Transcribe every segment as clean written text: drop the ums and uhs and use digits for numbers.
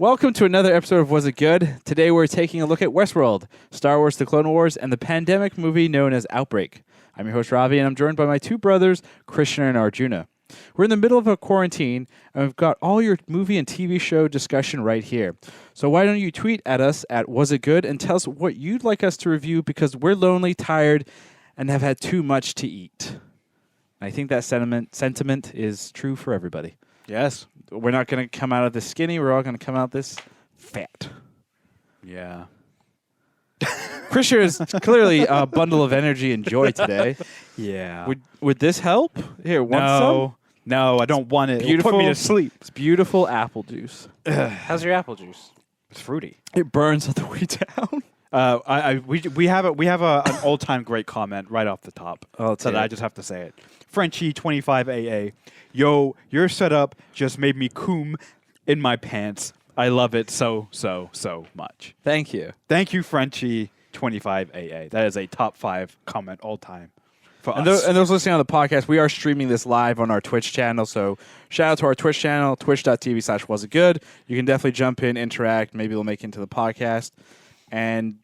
Welcome to another episode of Was It Good? Today we're taking a look at Westworld, Star Wars The Clone Wars, and the pandemic movie known as Outbreak. I'm your host, Ravi, and I'm joined by my two brothers, Krishna and Arjuna. We're in the middle of a quarantine, and we've got all your movie and TV show discussion right here. So why don't you tweet at us at Was It Good and tell us what you'd like us to review, because we're lonely, tired, and have had too much to eat. And I think that sentiment is true for everybody. Yes. We're not going to come out of this skinny. We're all going to come out this fat. Yeah. Krisha is clearly a bundle of energy and joy today. Yeah. Would this help? Here, want some? No, I don't want it. It'll put me to sleep. It's beautiful apple juice. How's your apple juice? It's fruity. It burns on the way down. We have an all time great comment right off the top. Oh, so that I just have to say it. Frenchie 25AA. Yo, your setup just made me coom in my pants. I love it so much. Thank you. Thank you, Frenchie 25AA. That is a top 5 comment all time for us. And those listening on the podcast, we are streaming this live on our Twitch channel. So shout out to our Twitch channel, twitch.tv/wasitgood. You can definitely jump in, interact. Maybe we'll make it into the podcast. And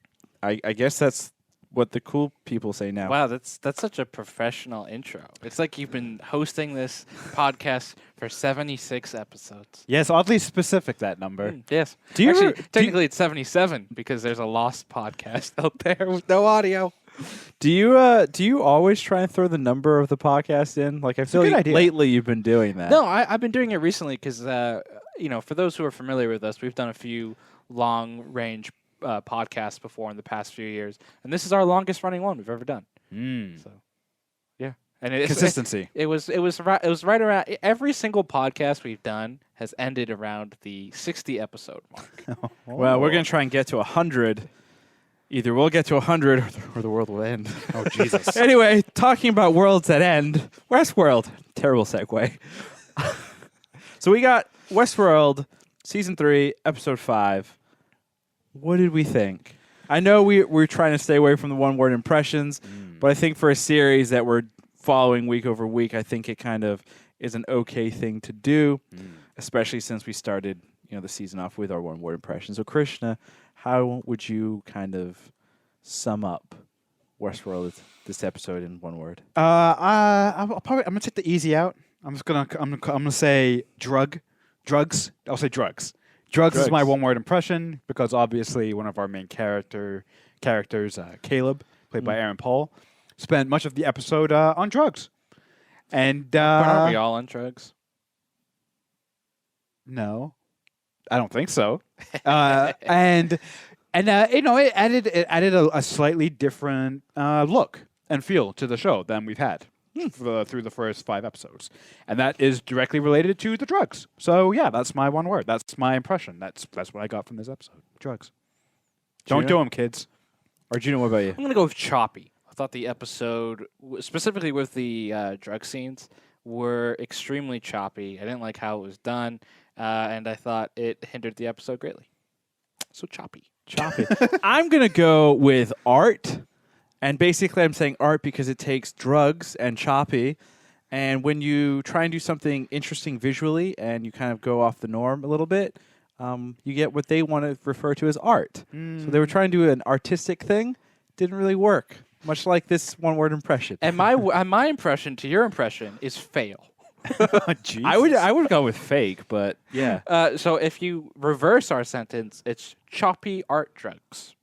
I guess that's what the cool people say now. Wow, that's such a professional intro. It's like you've been hosting this podcast for 76 episodes. Yes, oddly specific, that number. Yes. Do you Actually, ever- technically it's 77 because there's a lost podcast out there with no audio. Do you always try and throw the number of the podcast in? Like, I feel a good like idea. lately you've been doing that. No, I've been doing it recently because, for those who are familiar with us, we've done a few long-range podcasts before in the past few years, and this is our longest running one we've ever done. So, yeah, and Consistency. It was right around every single podcast we've done has ended around the 60 episode mark. Well, we're going to try and get to 100. Either we'll get to 100 or the world will end. Oh, Jesus. Anyway, talking about worlds that end, Westworld. Terrible segue. So we got Westworld, Season 3, Episode 5. What did we think? I know we're trying to stay away from the one-word impressions, but I think for a series that we're following week over week, I think it kind of is an okay thing to do, especially since we started the season off with our one-word impressions. So, Krishna, how would you kind of sum up Westworld this episode in one word? I'm gonna take the easy out. I'm gonna say drugs. I'll say drugs. Drugs is my one-word impression because obviously one of our main characters, Caleb, played by Aaron Paul, spent much of the episode on drugs. And But aren't we all on drugs? No, I don't think so. And it added a slightly different look and feel to the show than we've had through the first 5 episodes, and that is directly related to the drugs. So yeah, that's my one word. That's my impression. That's what I got from this episode. Drugs. Don't do them, kids. Arjuna, what about you? I'm gonna go with choppy. I thought the episode, specifically with the drug scenes, were extremely choppy. I didn't like how it was done, and I thought it hindered the episode greatly. So choppy. I'm going to go with art. And basically, I'm saying art because it takes drugs and choppy. And when you try and do something interesting visually and you kind of go off the norm a little bit, you get what they want to refer to as art. So they were trying to do an artistic thing. Didn't really work, much like this one-word impression. And my impression to your impression is fail. Jesus. I would go with fake, but yeah. So if you reverse our sentence, it's choppy art drugs.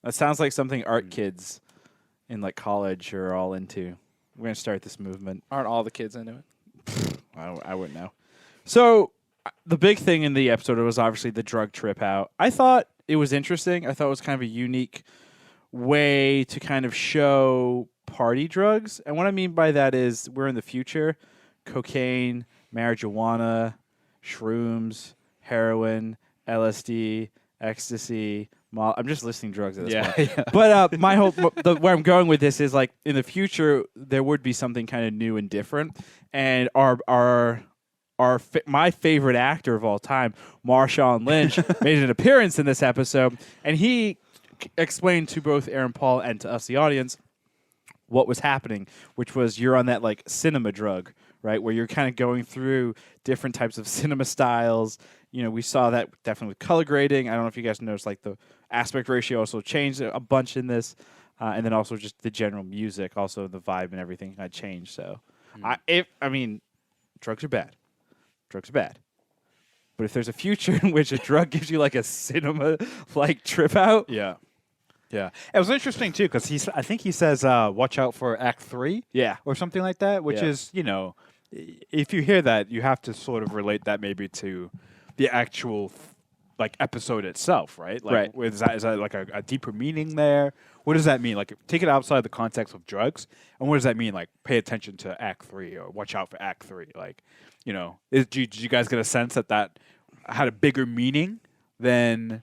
That sounds like something art kids in like college are all into. We're going to start this movement. Aren't all the kids into it? I wouldn't know. So the big thing in the episode was obviously the drug trip out. I thought it was interesting. I thought it was kind of a unique way to kind of show party drugs. And what I mean by that is we're in the future. Cocaine, marijuana, shrooms, heroin, LSD, ecstasy. I'm just listing drugs at this point. Yeah. But my whole where I'm going with this is like in the future there would be something kind of new and different. And my favorite actor of all time, Marshawn Lynch, made an appearance in this episode, and he explained to both Aaron Paul and to us, the audience, what was happening, which was you're on that like cinema drug right? Where you're kind of going through different types of cinema styles. We saw that definitely with color grading. I don't know if you guys noticed, like the aspect ratio also changed a bunch in this, and then also just the general music, also the vibe and everything kind of changed. So, drugs are bad. Drugs are bad. But if there's a future in which a drug gives you like a cinema like trip out, Yeah. Yeah. It was interesting too because I think he says, "Watch out for Act 3." yeah, or something like that, which Yeah. is, if you hear that, you have to sort of relate that maybe to the actual like episode itself, right? Like, Right. Is that like a deeper meaning there? What does that mean? Like, take it outside the context of drugs, and what does that mean? Like, pay attention to Act 3 or watch out for Act 3. Like, did you guys get a sense that had a bigger meaning than?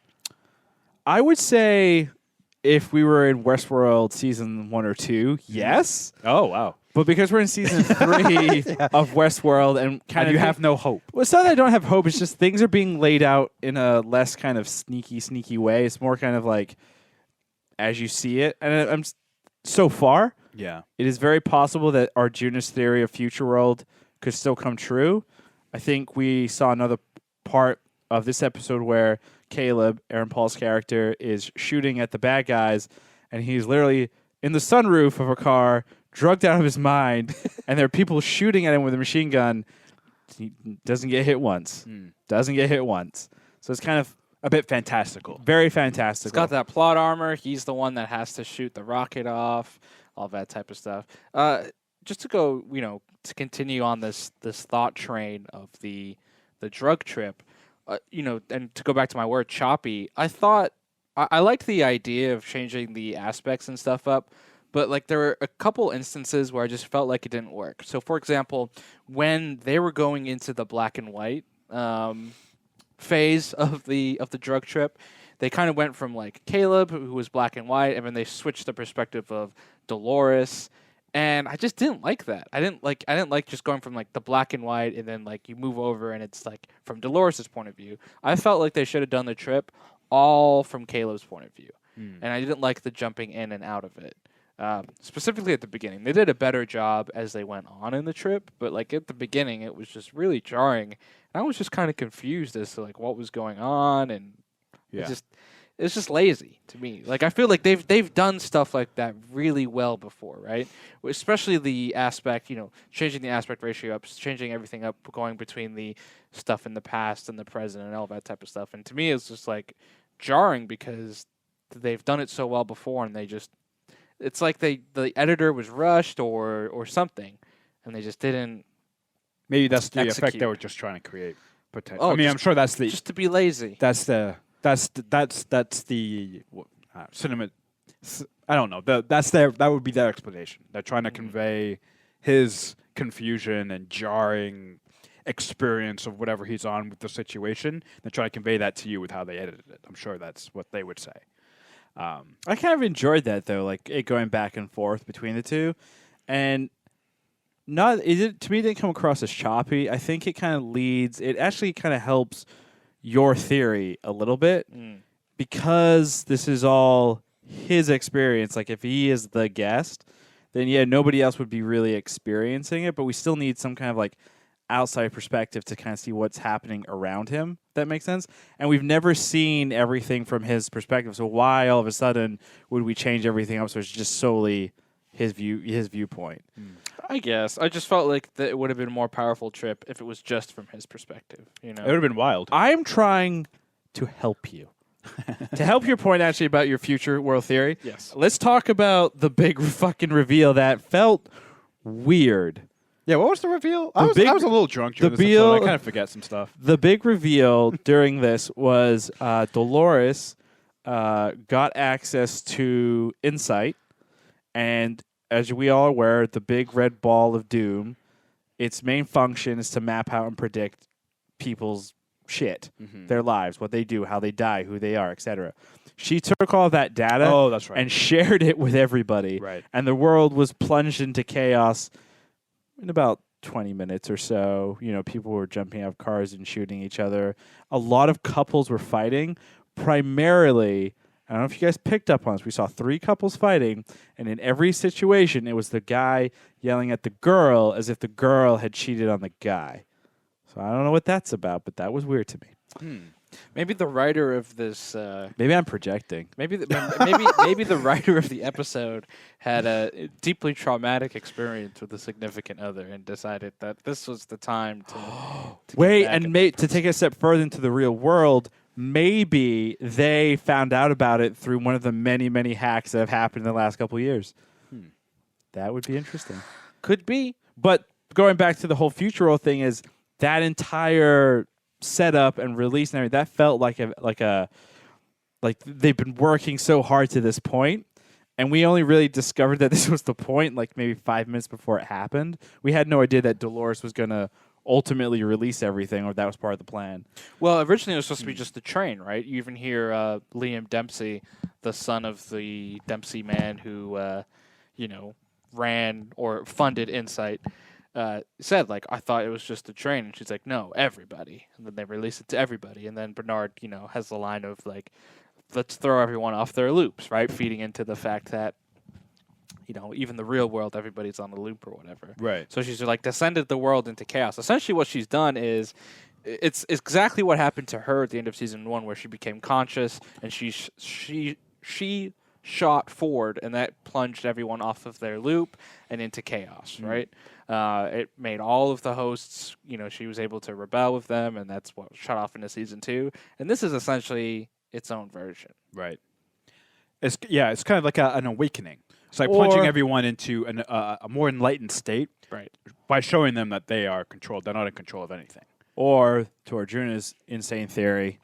I would say if we were in Westworld season 1 or 2, yes. Oh wow! But because we're in season 3 of Westworld and kind And of you have no hope. well, it's not that I don't have hope. It's just things are being laid out in a less kind of sneaky way. It's more kind of like as you see it. And so far, Yeah. it is very possible that Arjuna's theory of future world could still come true. I think we saw another part of this episode where Caleb, Aaron Paul's character, is shooting at the bad guys, and he's literally in the sunroof of a car, drugged out of his mind, and there are people shooting at him with a machine gun. He doesn't get hit once. Doesn't get hit once. So it's kind of A bit fantastical. very fantastic. He's got that plot armor. He's the one that has to shoot the rocket off, all that type of stuff. Just to go, to continue on this thought train of the drug trip, and to go back to my word choppy, I thought I liked the idea of changing the aspects and stuff up, but like there were a couple instances where I just felt like it didn't work. So, for example, when they were going into the black and white phase of the drug trip, they kind of went from like Caleb, who was black and white, and then they switched the perspective of Dolores. And I just didn't like that. I didn't like just going from like the black and white and then like you move over and it's like from Dolores' point of view. I felt like they should have done the trip all from Caleb's point of view. And I didn't like the jumping in and out of it. Specifically at the beginning. They did a better job as they went on in the trip, but like at the beginning it was just really jarring. And I was just kind of confused as to like what was going on, and it's just lazy to me. Like I feel like they've done stuff like that really well before, right? Especially the aspect, changing the aspect ratio up, changing everything up, going between the stuff in the past and the present and all that type of stuff. And to me, it's just like jarring because they've done it so well before, and it's like the editor was rushed or something, and they just didn't. Maybe that's the effect Execute. they were just trying to create. Potential. Oh, I mean, I'm sure that's the just to be lazy. that's the cinema. I don't know. That would be their explanation. They're trying to convey his confusion and jarring experience of whatever he's on with the situation. They're trying to convey that to you with how they edited it. I'm sure that's what they would say. I kind of enjoyed that though, like it going back and forth between the two, and to me it didn't come across as choppy. I think it kind of leads. It actually kind of helps your theory a little bit because this is all his experience. Like if he is the guest, then nobody else would be really experiencing it. But we still need some kind of like outside perspective to kind of see what's happening around him. If that makes sense. And we've never seen everything from his perspective. So why all of a sudden would we change everything up so it's just solely his viewpoint? I guess. I just felt like that it would have been a more powerful trip if it was just from his perspective. It would have been wild. I am trying to help you. To help your point actually about your future world theory. Yes. Let's talk about the big fucking reveal that felt weird. Yeah, what was the reveal? I was a little drunk during this reveal- episode. I kind of forget some stuff. The big reveal during this was Dolores got access to Insight, and as we all are aware, the big red ball of doom, its main function is to map out and predict people's shit, their lives, what they do, how they die, who they are, etc. She took all that data Oh, that's right. and shared it with everybody. Right. And the world was plunged into chaos in about 20 minutes or so. People were jumping out of cars and shooting each other. A lot of couples were fighting, primarily I don't know if you guys picked up on this. We saw 3 couples fighting, and in every situation, it was the guy yelling at the girl as if the girl had cheated on the guy. So I don't know what that's about, but that was weird to me. Maybe the writer of this. Maybe I'm projecting. Maybe the writer of the episode had a deeply traumatic experience with a significant other and decided that this was the time to Wait, get back and at to take it a step further into the real world, maybe they found out about it through one of the many, many hacks that have happened in the last couple of years. That would be interesting. Could be. But going back to the whole Futural thing is that entire setup and release and everything, that felt like they've been working so hard to this point, and we only really discovered that this was the point like maybe 5 minutes before it happened. We had no idea that Dolores was going to ultimately release everything, or that was part of the plan. Well, originally it was supposed to be just the train, right? You even hear Liam Dempsey, the son of the Dempsey man who, ran or funded Insight, said, like, I thought it was just the train. And she's like, no, everybody. And then they release it to everybody. And then Bernard, has the line of, like, let's throw everyone off their loops, right? Feeding into the fact that, even the real world, everybody's on the loop or whatever. Right. So she's like descended the world into chaos. Essentially what she's done is it's exactly what happened to her at the end of season 1, where she became conscious and she shot forward, and that plunged everyone off of their loop and into chaos, right? It made all of the hosts, she was able to rebel with them, and that's what shot off into season 2. And this is essentially its own version. Right. It's kind of like an awakening. It's like plunging everyone into a more enlightened state, right? By showing them that they are controlled. They're not in control of anything. Or to Arjuna's insane theory,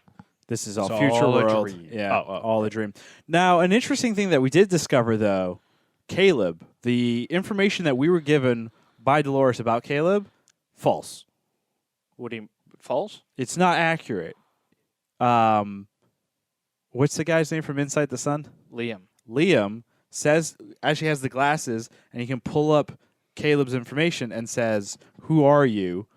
this is all future world. A dream. Yeah, all a dream. Now, an interesting thing that we did discover, though, Caleb, the information that we were given by Dolores about Caleb, false. What do you false? It's not accurate. What's the guy's name from Inside the Sun? Liam says, as she has the glasses, and he can pull up Caleb's information and says, who are you?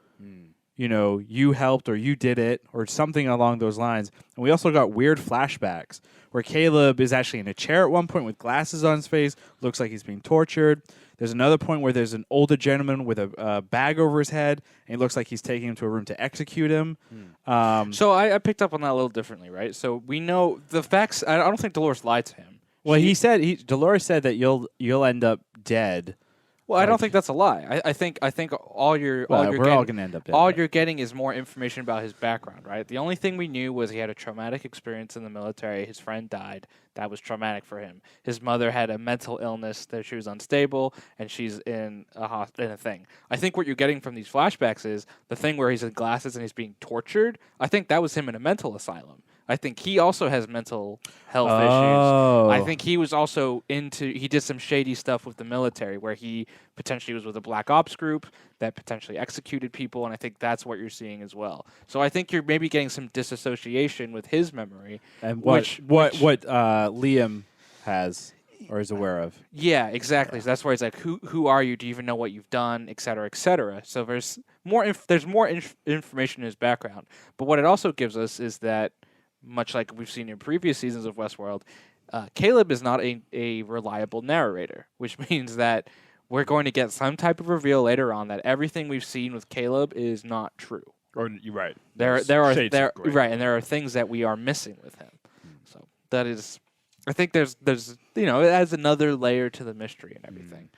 You helped or you did it or something along those lines. And we also got weird flashbacks where Caleb is actually in a chair at one point with glasses on his face, looks like he's being tortured. There's another point where there's an older gentleman with a bag over his head, and he looks like he's taking him to a room to execute him. So I picked up on that a little differently, right? So we know the facts. I don't think Dolores lied to him. Well, Dolores said that you'll end up dead. Well, I don't think that's a lie. I think all you're all gonna end up dead. All you're getting is more information about his background, right? The only thing we knew was he had a traumatic experience in the military. His friend died. That was traumatic for him. His mother had a mental illness that she was unstable, and she's in a thing. I think what you're getting from these flashbacks is the thing where he's in glasses and he's being tortured. I think that was him in a mental asylum. I think he also has mental health issues. I think he was also he did some shady stuff with the military where he potentially was with a black ops group that potentially executed people, and I think that's what you're seeing as well. So I think you're maybe getting some disassociation with his memory. And what Liam has or is aware of. Yeah, exactly. So that's where he's like, who are you? Do you even know what you've done, et cetera, et cetera. So there's more information in his background. But what it also gives us is that, much like we've seen in previous seasons of Westworld, Caleb is not a reliable narrator, which means that we're going to get some type of reveal later on that everything we've seen with Caleb is not true. Or you're right. There are things that we are missing with him. So that is, I think there's it adds another layer to the mystery and everything.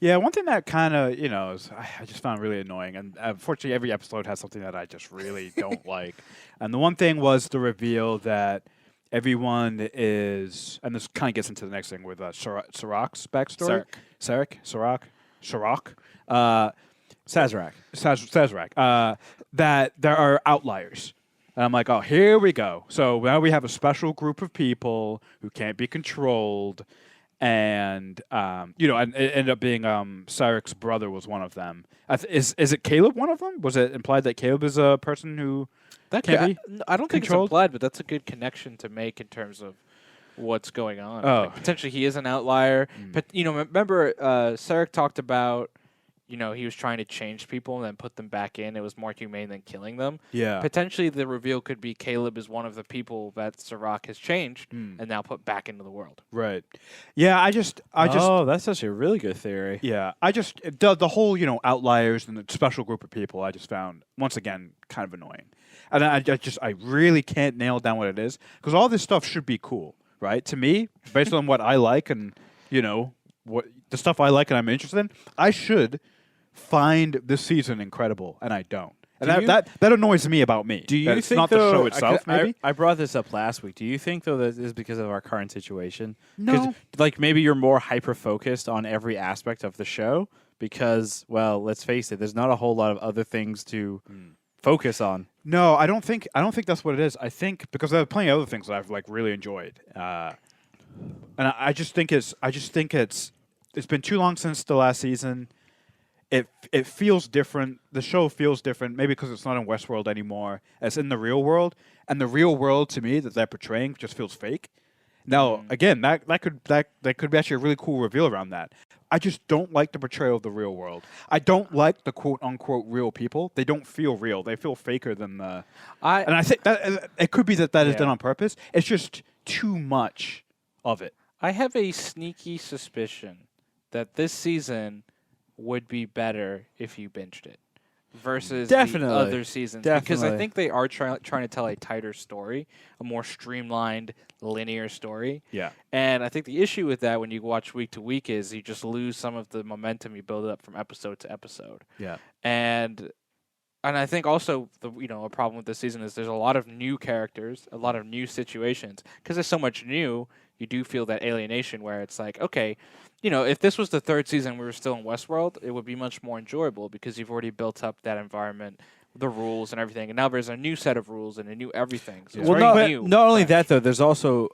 Yeah, one thing that kind of, I just found really annoying, and unfortunately every episode has something that I just really don't like. And the one thing was the reveal that everyone is, and this kind of gets into the next thing with Sazrak's backstory. Sazrak. That there are outliers. And I'm like, oh, here we go. So now we have a special group of people who can't be controlled. And and it ended up being Sarek's brother was one of them. Is it Caleb one of them? Was it implied that Caleb is a person who can't be I don't think controlled? It's implied, but that's a good connection to make in terms of what's going on. Oh. Like, potentially he is an outlier. But remember Sarek talked about he was trying to change people and then put them back in. It was more humane than killing them. Yeah. Potentially, the reveal could be Caleb is one of the people that Sirach has changed and now put back into the world. Right. Yeah. Oh, that's actually a really good theory. Yeah. The whole outliers and the special group of people I just found once again kind of annoying, and I really can't nail down what it is because all this stuff should be cool, right? To me, based on what I like and what the stuff I like and I'm interested in, I should find this season incredible, and I don't. And that annoys me about me. Do you that think it's not though, the show itself? Maybe I brought this up last week. Do you think though that is because of our current situation? 'Cause, No. like maybe you're more hyper focused on every aspect of the show because, well, let's face it, there's not a whole lot of other things to focus on. No, I don't think that's what it is. I think because there are plenty of other things that I've really enjoyed, and I just think it's been too long since the last season. It feels different. The show feels different, maybe because it's not in Westworld anymore. It's in the real world, and the real world to me that they're portraying just feels fake. Now, again, that could be actually a really cool reveal around that. I just don't like the portrayal of the real world. I don't like the quote unquote real people. They don't feel real. They feel faker than the. And I think that it could be that is done on purpose. It's just too much of it. I have a sneaky suspicion that this season would be better if you binged it versus Definitely. the other seasons. Because I Definitely. think they are trying to tell a tighter story, a more streamlined, linear story. Yeah. And I think the issue with that when you watch week to week is you just lose some of the momentum you build up from episode to episode. Yeah. And I think also a problem with this season is there's a lot of new characters, a lot of new situations. Because there's so much new, you do feel that alienation where it's like, okay, if this was the third season we were still in Westworld, it would be much more enjoyable because you've already built up that environment, the rules and everything. And now there's a new set of rules and a new everything. So it's Well, very new. not only fresh. that though, there's also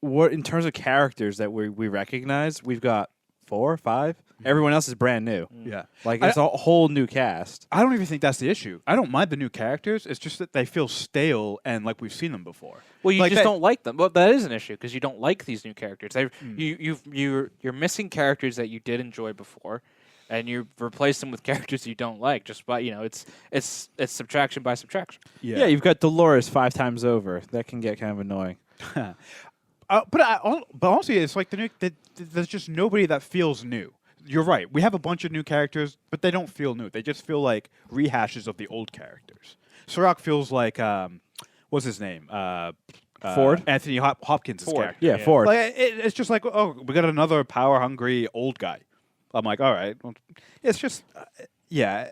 what in terms of characters that we recognize, we've got 4 or 5. Everyone else is brand new. Yeah. Like it's a whole new cast. I don't even think that's the issue. I don't mind the new characters. It's just that they feel stale and like we've seen them before. Well, you Like just that- don't like them. Well, that is an issue because you don't like these new characters. You're missing characters that you did enjoy before, and you replace them with characters you don't like. Just by it's subtraction by subtraction. Yeah, you've got Dolores 5 times over. That can get kind of annoying. But honestly, it's like there's just nobody that feels new. You're right. We have a bunch of new characters, but they don't feel new. They just feel like rehashes of the old characters. Sirach feels like what's his name? Ford? Anthony Hopkins' Ford. character. Yeah, Ford. Like it's just like, oh, we got another power hungry old guy. I'm like, all right. Well, it's just yeah.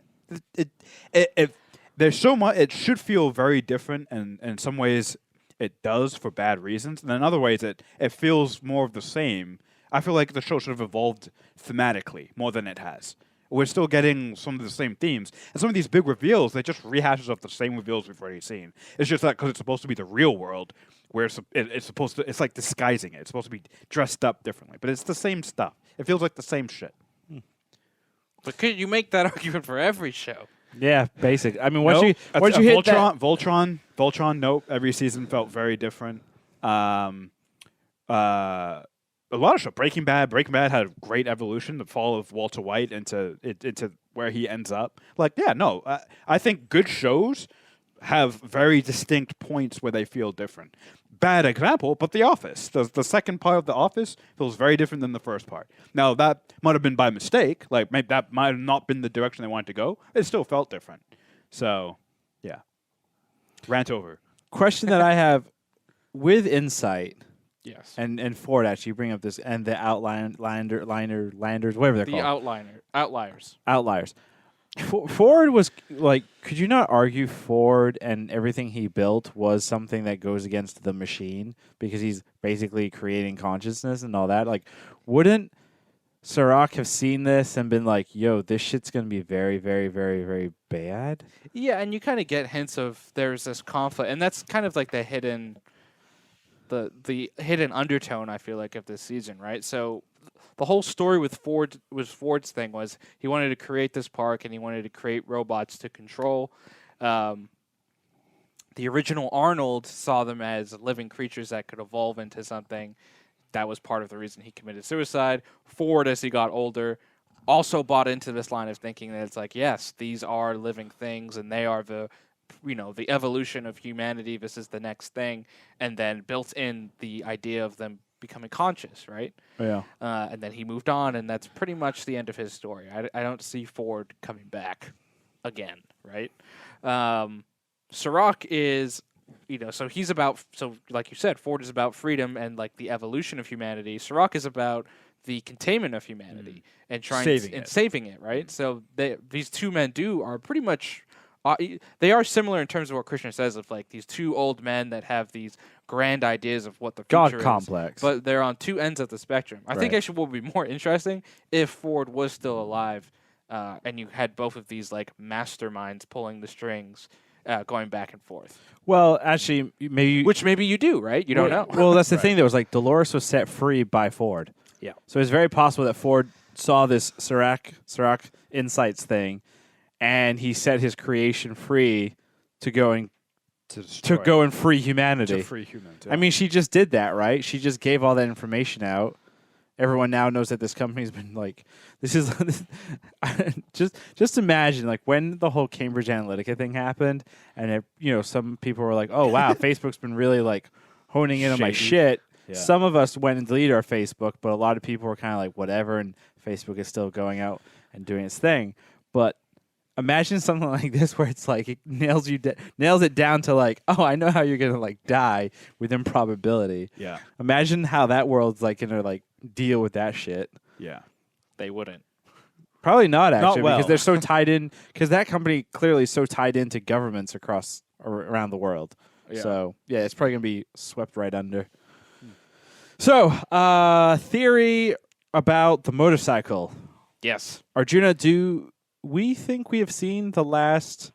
There's so much. It should feel very different, and in some ways, it does for bad reasons, and in other ways, it feels more of the same. I feel like the show should have evolved thematically more than it has. We're still getting some of the same themes, and some of these big reveals, they're just rehashes of the same reveals we've already seen. It's just that because it's supposed to be the real world, where it's supposed to, it's like disguising it. It's supposed to be dressed up differently, but it's the same stuff. It feels like the same shit. But could you make that argument for every show? Yeah, basic. I mean, once Nope. you hit Voltron. Nope. Every season felt very different. A lot of shows. Breaking Bad had a great evolution. The fall of Walter White into where he ends up. Like, yeah, no. I think good shows have very distinct points where they feel different. Bad example, but The Office. The second part of The Office feels very different than the first part. Now, that might have been by mistake. Like, maybe that might have not been the direction they wanted to go. It still felt different. So, yeah. Rant over. question that I have with Insight Yes. and Ford actually bring up this and the landers, whatever they're The called. outliers. Outliers. Ford was like, could you not argue Ford and everything he built was something that goes against the machine because he's basically creating consciousness and all that? Like, wouldn't Sirach have seen this and been like, yo, this shit's going to be very, very, very, very bad? Yeah, and you kind of get hints of there's this conflict, and that's kind of like the hidden undertone, I feel like, of this season, right? So the whole story with Ford's thing was he wanted to create this park and he wanted to create robots to control. The original Arnold saw them as living creatures that could evolve into something. That was part of the reason he committed suicide. Ford, as he got older, also bought into this line of thinking that it's like, yes, these are living things and they are the the evolution of humanity. This is the next thing, and then built in the idea of them becoming conscious, right? Yeah. And then he moved on, and that's pretty much the end of his story. I don't see Ford coming back again, right? Sirach is, so he's about, so like you said, Ford is about freedom and like the evolution of humanity. Sirach is about the containment of humanity and trying saving it, right? So these two men are pretty much. They are similar in terms of what Krishna says of like these two old men that have these grand ideas of what the future God complex. but they're on two ends of the spectrum. I think actually what would be more interesting if Ford was still alive, and you had both of these like masterminds pulling the strings, going back and forth. Well, actually, maybe Maybe you do, right? You don't know. Well, that's the thing. That was like Dolores was set free by Ford. Yeah. So it's very possible that Ford saw this Sirach Insights thing, and he set his creation free to go and free humanity. To free humans. I mean, she just did that, right? She just gave all that information out. Everyone now knows that this company's been like, this is just imagine like when the whole Cambridge Analytica thing happened, and some people were like, oh wow, Facebook's been really like honing in on my shit. Yeah. Some of us went and deleted our Facebook, but a lot of people were kind of like whatever, and Facebook is still going out and doing its thing. But imagine something like this where it's like it nails it down to like, oh, I know how you're gonna like die with improbability. Yeah. Imagine how that world's like gonna like deal with that shit. Yeah. They wouldn't. Probably not actually, well. because they're so tied in. Because that company clearly is so tied into governments around the world. Yeah. So yeah, it's probably gonna be swept right under. So, theory about the motorcycle. Yes. Arjuna, do we think we have seen the last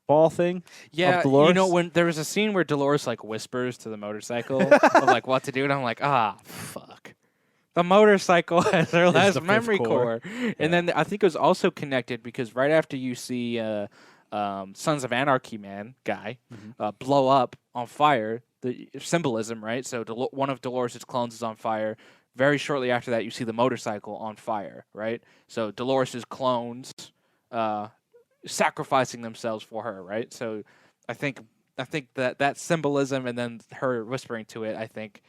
ball thing? Yeah, of Dolores? when there was a scene where Dolores like whispers to the motorcycle of like what to do, and I'm like, fuck. The motorcycle has their last the fifth memory core. And then I think it was also connected because right after you see Sons of Anarchy guy blow up on fire, the symbolism, right? So one of Dolores' clones is on fire. Very shortly after that, you see the motorcycle on fire, right? So Dolores' clones sacrificing themselves for her, right? So I think that symbolism and then her whispering to it, I think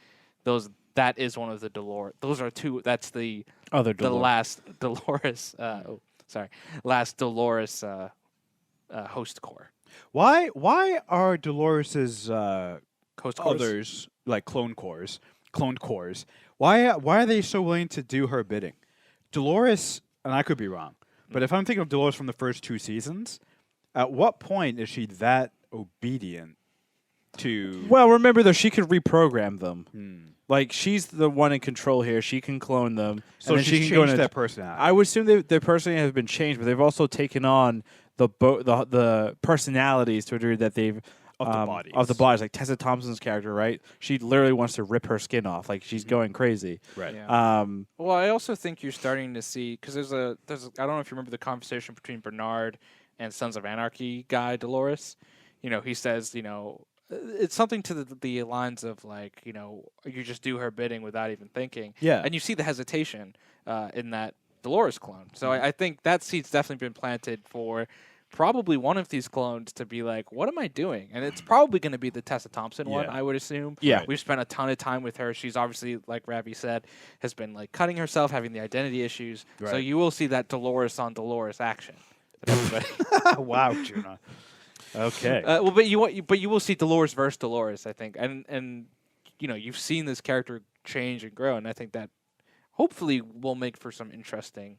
that is one of the Dolores. Those are two. That's the other the last Dolores. Last Dolores host core. Why are Dolores's Host cores? others like cloned cores? Why are they so willing to do her bidding? Dolores, and I could be wrong, but if I'm thinking of Dolores from the first two seasons, at what point is she that obedient to? Well, remember though, she could reprogram them. Like she's the one in control here. She can clone them. So and then she's she can go changed into that personality. I would assume their personality have been changed, but they've also taken on the personalities to a degree that they've of the bodies. Like Tessa Thompson's character, right? She literally wants to rip her skin off. Like she's going crazy. Right. Yeah. Well, I also think you're starting to see because there's I don't know if you remember the conversation between Bernard and Sons of Anarchy guy Dolores. He says, it's something to the lines of like, you just do her bidding without even thinking. Yeah. And you see the hesitation in that Dolores clone. So I think that seed's definitely been planted for probably one of these clones to be like, what am I doing? And it's probably going to be the Tessa Thompson one, I would assume. Yeah. We've spent a ton of time with her. She's obviously, like Ravi said, has been like cutting herself, having the identity issues. Right. So you will see that Dolores on Dolores action. Wow, Juna. Okay. But you will see Dolores versus Dolores, I think, and you've seen this character change and grow, and I think that hopefully will make for some interesting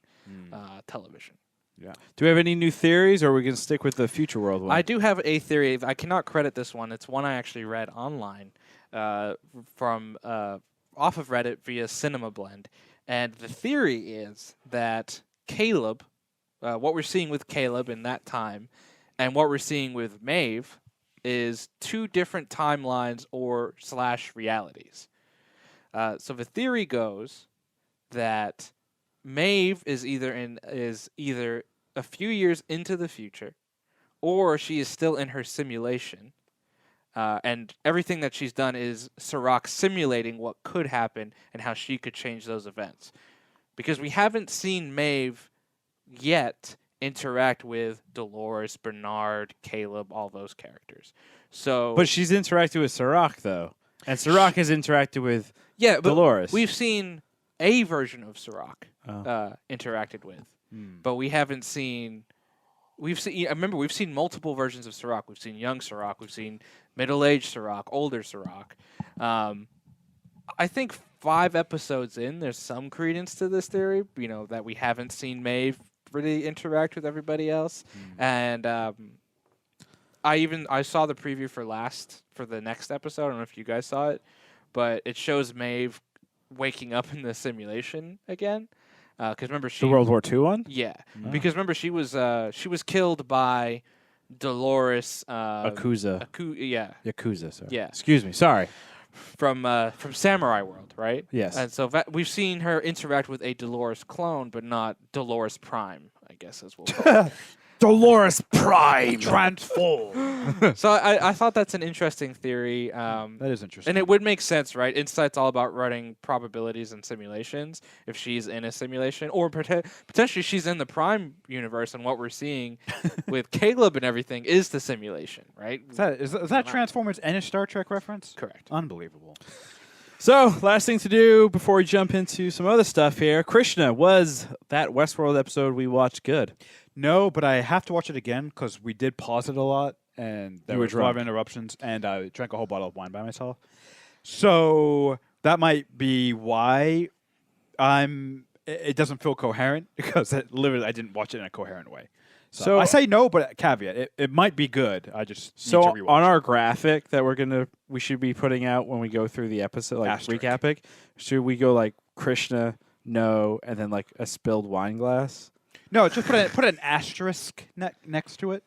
television. Yeah. Do we have any new theories, or are we going to stick with the future world one? I do have a theory. I cannot credit this one. It's one I actually read online from off of Reddit via Cinema Blend, and the theory is that Caleb, what we're seeing with Caleb in that time, and what we're seeing with Maeve, is two different timelines or / realities. So the theory goes that Maeve is either a few years into the future, or she is still in her simulation, and everything that she's done is Sirach simulating what could happen and how she could change those events. because we haven't seen Maeve yet interact with Dolores, Bernard, Caleb, all those characters. So, But she's interacted with Sirach, though. And Sirach has interacted with but Dolores. we've seen a version of Sirach Oh. interacted with, but we haven't seen. I remember we've seen multiple versions of Sirach. We've seen young Sirach. We've seen middle-aged Sirach, older Sirach. I think 5 episodes in, there's some credence to this theory. That we haven't seen Maeve really interact with everybody else, and I saw the preview for the next episode. I don't know if you guys saw it, but it shows Maeve waking up in the simulation again. Because remember The World War II one? Yeah, because remember she was killed by Dolores Yakuza. Yakuza, sorry. Yeah. Excuse me, sorry. from Samurai World, right? Yes. And so we've seen her interact with a Dolores clone, but not Dolores Prime, I guess as we'll call it. Dolores Prime! Transform. So I thought that's an interesting theory. That is interesting. And it would make sense, right? Insight's all about running probabilities and simulations. If she's in a simulation, or potentially she's in the Prime universe, and what we're seeing with Caleb and everything is the simulation, right? Is that Transformers and a Star Trek reference? Correct. Unbelievable. So, last thing to do before we jump into some other stuff here. Krishna, was that Westworld episode we watched good? No, but I have to watch it again because we did pause it a lot, and there were were a lot of drunk. interruptions, and I drank a whole bottle of wine by myself. So that might be why it doesn't feel coherent, because literally I didn't watch it in a coherent way. So I say no, but caveat, it might be good. I just need So to rewatch on it. our graphic that we should be putting out when we go through the episode, like Asterisk. recapping, should we go like Krishna, no, and then like a spilled wine glass? No, just put an asterisk next to it.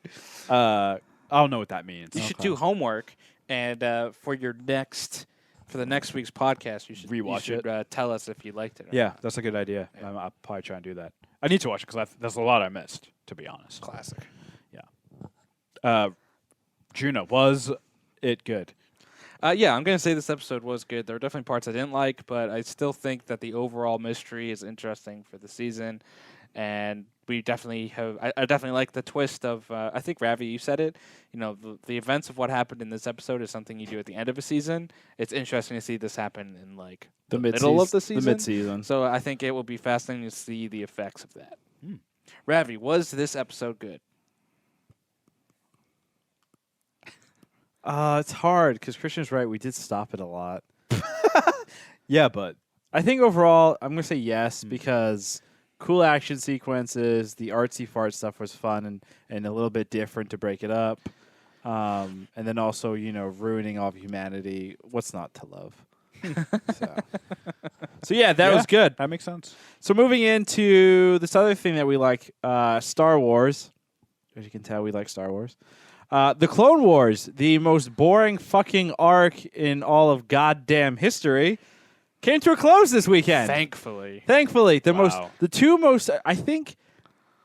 I don't know what that means. You should do homework, and for the next week's podcast, you should Rewatch it. Tell us if you liked it. Or Yeah, not. that's a good idea. I'll probably try and do that. I need to watch it because there's a lot I missed, to be honest. Classic. Juno, was it good? Yeah, I'm going to say this episode was good. There were definitely parts I didn't like, but I still think that the overall mystery is interesting for the season. And we definitely have. I definitely like the twist of. I think Ravi, you said it. The events of what happened in this episode is something you do at the end of a season. It's interesting to see this happen in like the middle of the season. The mid-season. So I think it will be fascinating to see the effects of that. Ravi, was this episode good? It's hard because Christian's right. We did stop it a lot. Yeah, but I think overall, I'm gonna say yes because cool action sequences, the artsy fart stuff was fun and a little bit different to break it up, and then also ruining all of humanity. What's not to love? So yeah, that was good. that makes sense. So moving into this other thing that we like, Star Wars. As you can tell, we like Star Wars. The Clone Wars, the most boring fucking arc in all of goddamn history, came to a close this weekend. Thankfully, The two most, I think.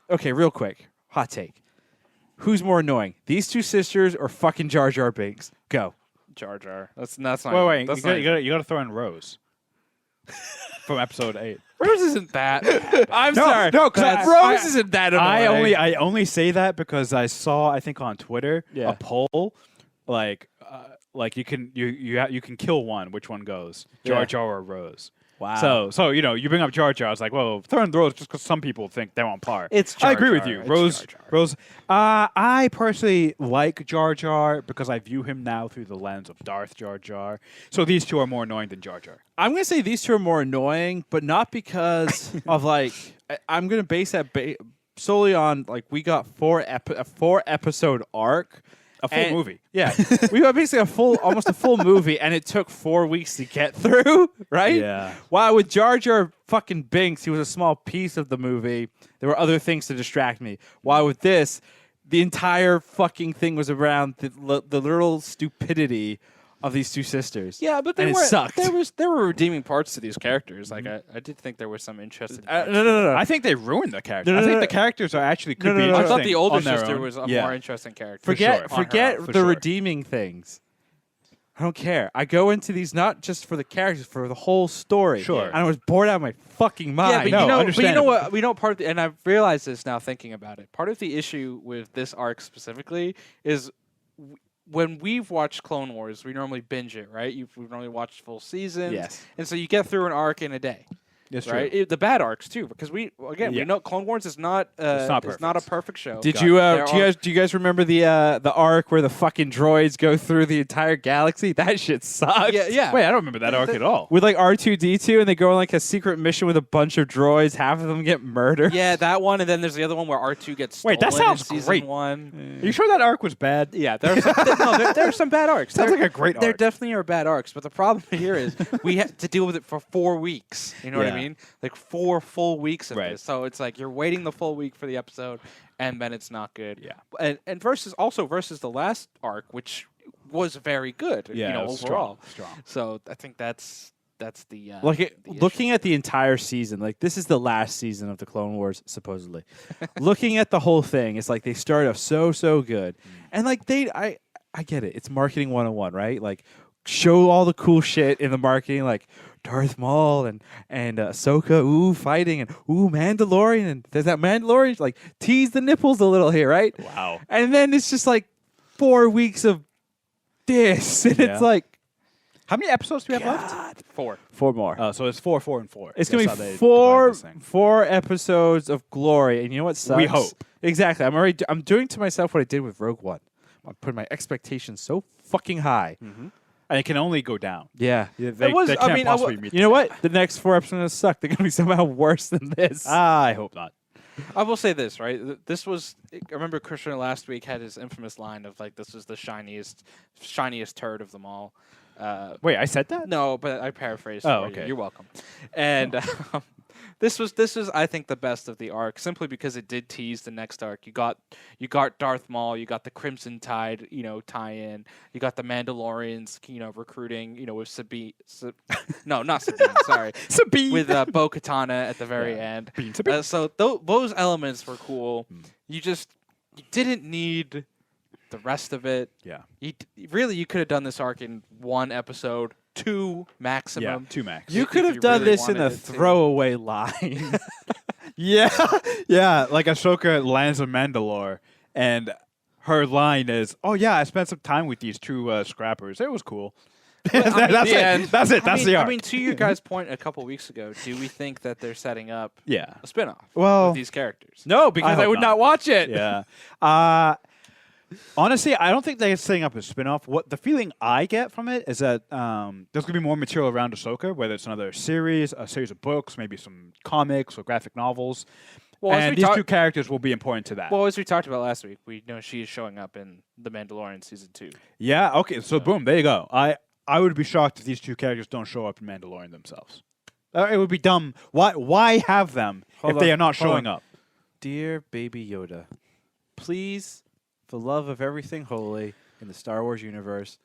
Okay, real quick, hot take. Who's more annoying, these two sisters or fucking Jar Jar Binks? Go. Jar Jar. That's not. Wait, That's you got to throw in Rose from episode 8. Rose isn't that bad. I'm No, sorry. no, 'cause Rose isn't that annoying. I only say that because I saw, I think on Twitter, Yeah. a poll like you can kill one. Which one goes? Jar Yeah. Jar or Rose? Wow. So you bring up Jar Jar. I was like, well, throw in Rose just because some people think they're on par. It's I Jar agree with Jar. you. It's Rose. Jar Jar. Rose. I personally like Jar Jar because I view him now through the lens of Darth Jar Jar. So these two are more annoying than Jar Jar. I'm going to say these two are more annoying, but not because of like, I'm going to base that solely on like we got a 4-episode arc. A full movie. Yeah. We got basically almost a full movie, and it took 4 weeks to get through, right? Yeah. While with Jar Jar fucking Binks, he was a small piece of the movie. There were other things to distract me. While with this, the entire fucking thing was around the literal stupidity of these two sisters. Yeah, but and it sucked. There were redeeming parts to these characters. Like I did think there was some interesting. No. I think they ruined the character. No, I think no. the characters are actually could No, be no, no. I interesting. thought the older on their sister own. was a Yeah. more interesting character. Forget sure. On her forget own. the For sure. redeeming things. I don't care. I go into these not just for the characters, for the whole story. Sure. And I was bored out of my fucking mind. Yeah, but No, you know what? understandable. We know part of the, and I've realized this now thinking about it. Part of the issue with this arc specifically is when we've watched Clone Wars, we normally binge it, right? We've normally watched full seasons. Yes. And so you get through an arc in a day. That's right? true. The bad arcs too, because we know Clone Wars is not It's not a perfect show. Did you do you guys remember the arc where the fucking droids go through the entire galaxy? That shit sucks. Yeah. Wait, I don't remember that arc at all. With like R2D2 and they go on like a secret mission with a bunch of droids, half of them get murdered. Yeah, that one, and then there's the other one where R2 gets stolen. Wait, that sounds in season great. 1. Are you sure that arc was bad? Yeah, there are some bad arcs. Sounds like a great There arc. definitely are bad arcs, but the problem here is we had to deal with it for 4 weeks. You know what I Yeah. mean? Like 4 full weeks of Right. this. So it's like you're waiting the full week for the episode, and then it's not good. Yeah. And versus the last arc, which was very good. Yeah, you know, it was overall. strong. So I think that's the Like the looking issue. at the entire season, like this is the last season of the Clone Wars, supposedly. Looking at the whole thing, it's like they started off so good, and like I get it. It's marketing 101, right? Like show all the cool shit in the marketing, like Darth Maul and Ahsoka, fighting, and Mandalorian, and there's that Mandalorian, like tease the nipples a little here, right? Wow. And then it's just like 4 weeks of this, and Yeah. it's like How many episodes do we have left? God. 4. 4 more. So it's 4, 4, and 4. It's That's gonna how be they four divide this thing. 4 episodes of glory, and you know what sucks? We hope. Exactly. I'm doing to myself what I did with Rogue One. I'm putting my expectations so fucking high. And it can only go down. Yeah. They was- I can't mean, possibly meet. You know what? The next 4 episodes are gonna suck. They're gonna be somehow worse than this. I hope not. I will say this, right? This was. I remember Christian last week had his infamous line of like, "This is the shiniest turd of them all." Wait, I said that? No, but I paraphrased. Oh, for you. okay. You're welcome. And this was I think the best of the arc simply because it did tease the next arc. You got Darth Maul, you got the Crimson Tide, tie-in. You got the Mandalorians, recruiting, with Sabine. No, not Sabine. Sorry, Sabine. with Bo-Katan at the very end. Sabine. So those elements were cool. You didn't need the rest of it. Yeah. You could have done this arc in 1 episode, 2 maximum. 2 max. you if could you have done really this in a wanted it to. throwaway line. Yeah. Like Ahsoka lands on Mandalore, and her line is, "Oh yeah, I spent some time with these 2 scrappers. It was cool." That's the it. end. That's it. That's the arc. I mean, to your guys' point a couple weeks ago, do we think that they're setting up yeah. a spinoff Well, with these characters? No, because I I hope would not. not watch it. Yeah. Honestly, I don't think they're setting up a spin-off. What the feeling I get from it is that there's going to be more material around Ahsoka, whether it's another series, a series of books, maybe some comics or graphic novels. Well, as and we these talk- 2 characters will be important to that. Well, as we talked about last week, we know she is showing up in The Mandalorian season 2. Yeah, okay, so boom, there you go. I would be shocked if these 2 characters don't show up in Mandalorian themselves. It would be dumb. Why have them Hold if they on, are not hold showing on. up? Dear baby Yoda, please, for the love of everything holy in the Star Wars universe,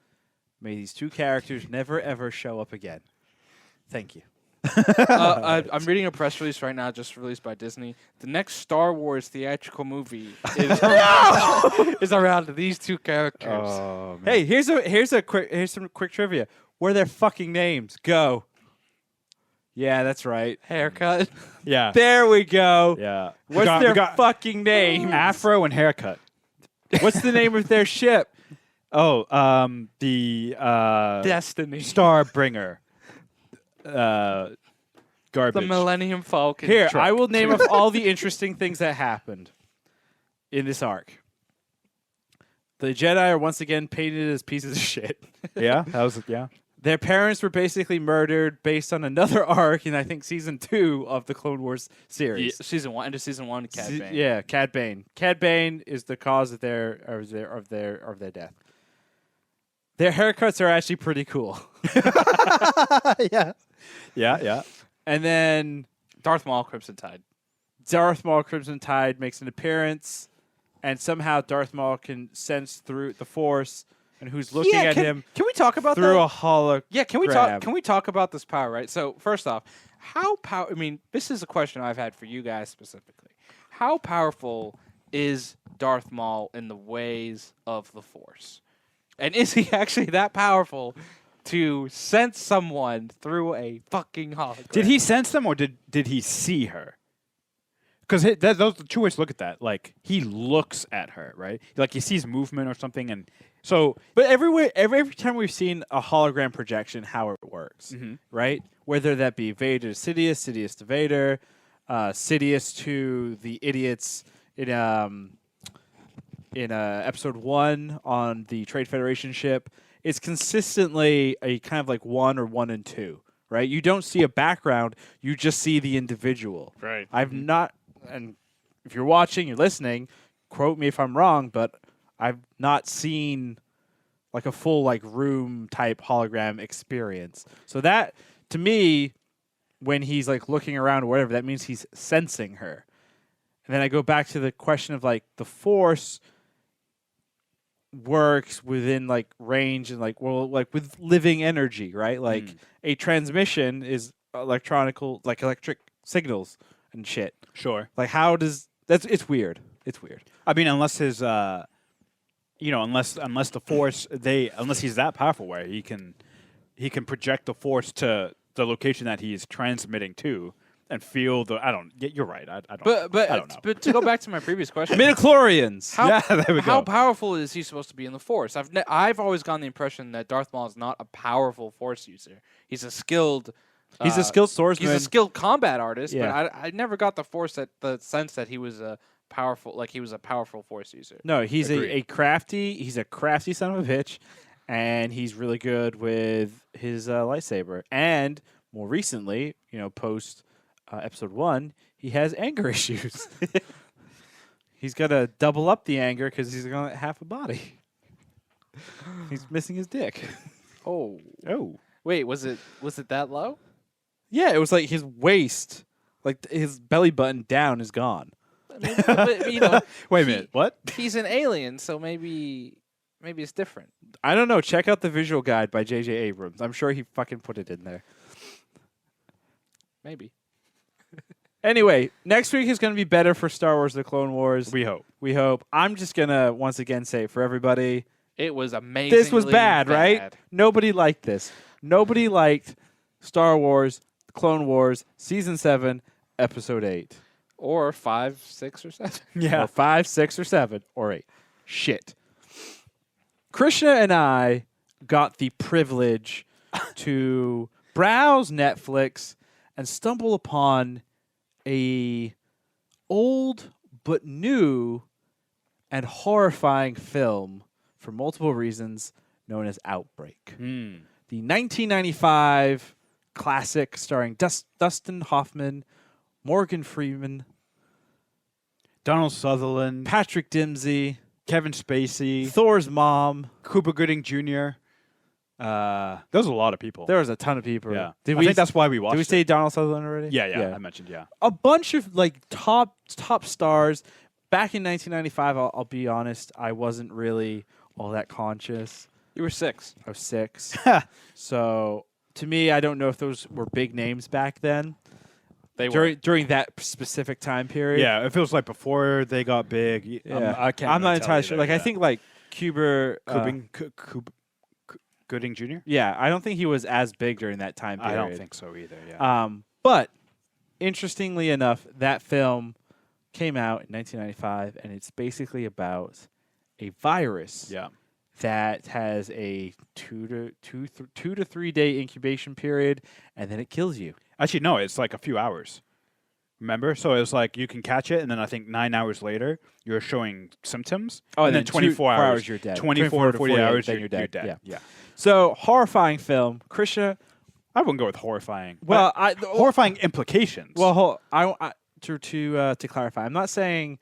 may these 2 characters never ever show up again. Thank you. I'm reading a press release right now, just released by Disney. The next Star Wars theatrical movie is around these 2 characters. Oh, man. Hey, here's some quick trivia. What are their fucking names? Go. Yeah, that's right. Haircut. Yeah. There we go. Yeah. What's their fucking name? Afro and haircut. What's the name of their ship? Oh, the Destiny. Starbringer. Garbage. The Millennium Falcon. Here, Truck. I will name off all the interesting things that happened in this arc. The Jedi are once again painted as pieces of shit. Yeah, that was yeah. Their parents were basically murdered based on another arc in I think season 2 of the Clone Wars series. Season 1. End of season 1. Cad Bane. Yeah, Cad Bane. Cad Bane is the cause of their death. Their haircuts are actually pretty cool. Yeah. And then Darth Maul, Crimson Tide. Darth Maul Crimson Tide makes an appearance, and somehow Darth Maul can sense through the Force, and who's looking at him Can we talk about through that? a holo. Yeah, can we talk about this power, right? So, first off, I mean, this is a question I've had for you guys specifically. How powerful is Darth Maul in the ways of the Force? And is he actually that powerful to sense someone through a fucking hologram? Did he sense them or did he see her? Because those are two ways to look at that. Like, he looks at her, right? Like, he sees movement or something, and so... But every time we've seen a hologram projection, how it works, right? Whether that be Vader to Sidious, Sidious to Vader, Sidious to the idiots in episode 1 on the Trade Federation ship, it's consistently a kind of like 1 or 1 and 2, right? You don't see a background, you just see the individual. Right. I've not, and if you're watching, you're listening, quote me if I'm wrong, but I've not seen like a full like room type hologram experience. So that, to me, when he's like looking around or whatever, that means he's sensing her. And then I go back to the question of like the Force works within like range and like, well, like with living energy, right? Like a transmission is electric signals and shit. Sure. Like how does it's weird. It's weird. I mean, unless his, unless the Force, unless he's that powerful where he can project the Force to the location that he's transmitting to and feel the. You're right. I don't. But I don't know. But to go back to my previous question, Midichlorians. How powerful is he supposed to be in the Force? I've always gotten the impression that Darth Maul is not a powerful Force user. He's a skilled. He's a skilled swordsman. He's a skilled combat artist. Yeah. But I never got the sense that he was a powerful Force user. No, he's Agreed. a crafty son of a bitch, and he's really good with his lightsaber. And more recently, post episode 1, he has anger issues. He's got to double up the anger because he's got half a body. He's missing his dick. Oh. Oh. Wait, was it that low? Yeah, it was like his waist, like his belly button down is gone. I mean, but, Wait a minute. What? He's an alien, so maybe it's different. I don't know. Check out the visual guide by J.J. Abrams. I'm sure he fucking put it in there. Maybe. Anyway, next week is going to be better for Star Wars: The Clone Wars. We hope. We hope. I'm just going to once again say for everybody, It was amazing. this was bad, right? Nobody liked this. Nobody liked Star Wars: The Clone Wars Season 7, Episode 8. Or 5, 6, or 7. Yeah. Or 5, 6, or 7, or 8. Shit. Krishna and I got the privilege to browse Netflix and stumble upon a old but new and horrifying film for multiple reasons known as Outbreak. The 1995 classic starring Dustin Hoffman, Morgan Freeman, Donald Sutherland, Patrick Dempsey, Kevin Spacey, Thor's mom. Cuba Gooding Jr. There's a lot of people. There was a ton of people. Yeah. Did I we? think that's why we watched Did we it. say Donald Sutherland already? Yeah, I mentioned, yeah. A bunch of like top stars. Back in 1995, I'll be honest, I wasn't really all that conscious. You were 6. I was 6. So to me, I don't know if those were big names back then. They were. During that specific time period. Yeah, it feels like before they got big. Yeah. I can't. I'm not really tell entirely you sure. there, Like I think like Cuba. Gooding Jr. Yeah, I don't think he was as big during that time period. I don't think so either. Yeah. But interestingly enough, that film came out in 1995, and it's basically about a virus yeah. that has a 2 to 3 day incubation period, and then it kills you. Actually, no. It's like a few hours. Remember? So it was like you can catch it, and then I think 9 hours later you're showing symptoms. Oh, and then 24 hours you're dead. 24 to 40 hours then you're dead. Yeah. So horrifying film, Krishna. I wouldn't go with horrifying. Well, horrifying implications. Well, to clarify, I'm not saying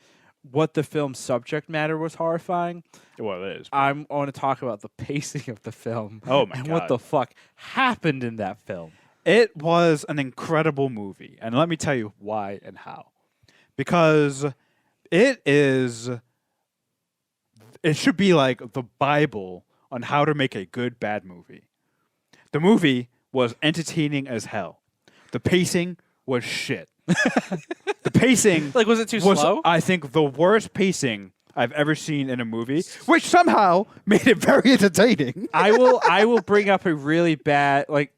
what the film's subject matter was horrifying. Well, it is. I want to talk about the pacing of the film. Oh my and God. what the fuck happened in that film. It was an incredible movie, and let me tell you why and how. Because it should be like the Bible on how to make a good bad movie. The movie was entertaining as hell. The pacing was shit. The pacing Like, was it too was, slow? I think, the worst pacing I've ever seen in a movie, which somehow made it very entertaining. I will bring up a really bad, like,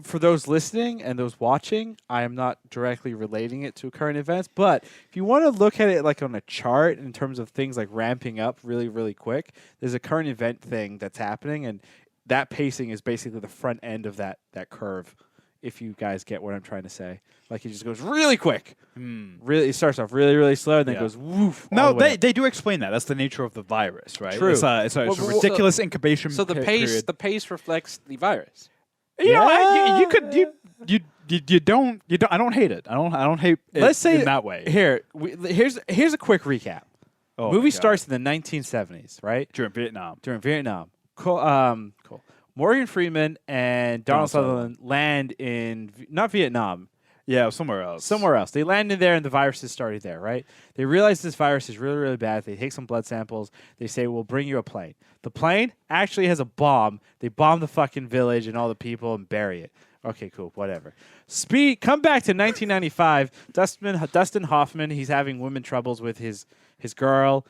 for those listening and those watching, I am not directly relating it to current events, but if you want to look at it like on a chart in terms of things like ramping up really, really quick, there's a current event thing that's happening, and that pacing is basically the front end of that curve, if you guys get what I'm trying to say. Like, it just goes really quick. Really, it starts off really, really slow, and then goes woof. No, they do explain that. That's the nature of the virus, right? True. It's a ridiculous incubation So the period. pace reflects the virus. You know, I don't hate it. I don't hate it. Let's say in that way. Here's a quick recap. Oh Movie my God. starts in the 1970s, right? during Vietnam. During Vietnam. Cool. Morgan Freeman and Donald Sutherland land in not Vietnam. Yeah, somewhere else. Somewhere else. They landed there, and the virus is started there, right? They realize this virus is really, really bad. They take some blood samples. They say, we'll bring you a plane. The plane actually has a bomb. They bomb the fucking village and all the people and bury it. Okay, cool, whatever. Come back to 1995. Dustin Hoffman, he's having women troubles with his girl.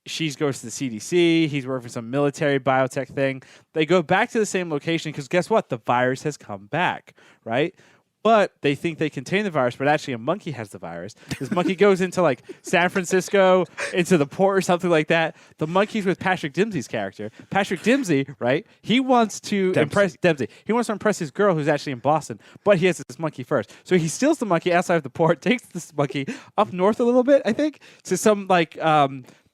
She goes to the CDC. He's working some military biotech thing. They go back to the same location because guess what? The virus has come back, right? But they think they contain the virus, but actually a monkey has the virus. This monkey goes into like San Francisco, into the port or something like that. The monkey's with Patrick Dempsey's character. Patrick Dempsey, right? He wants to impress Dempsey. He wants to impress his girl who's actually in Boston, but he has this monkey first. So he steals the monkey outside of the port, takes this monkey up north a little bit, I think, to some like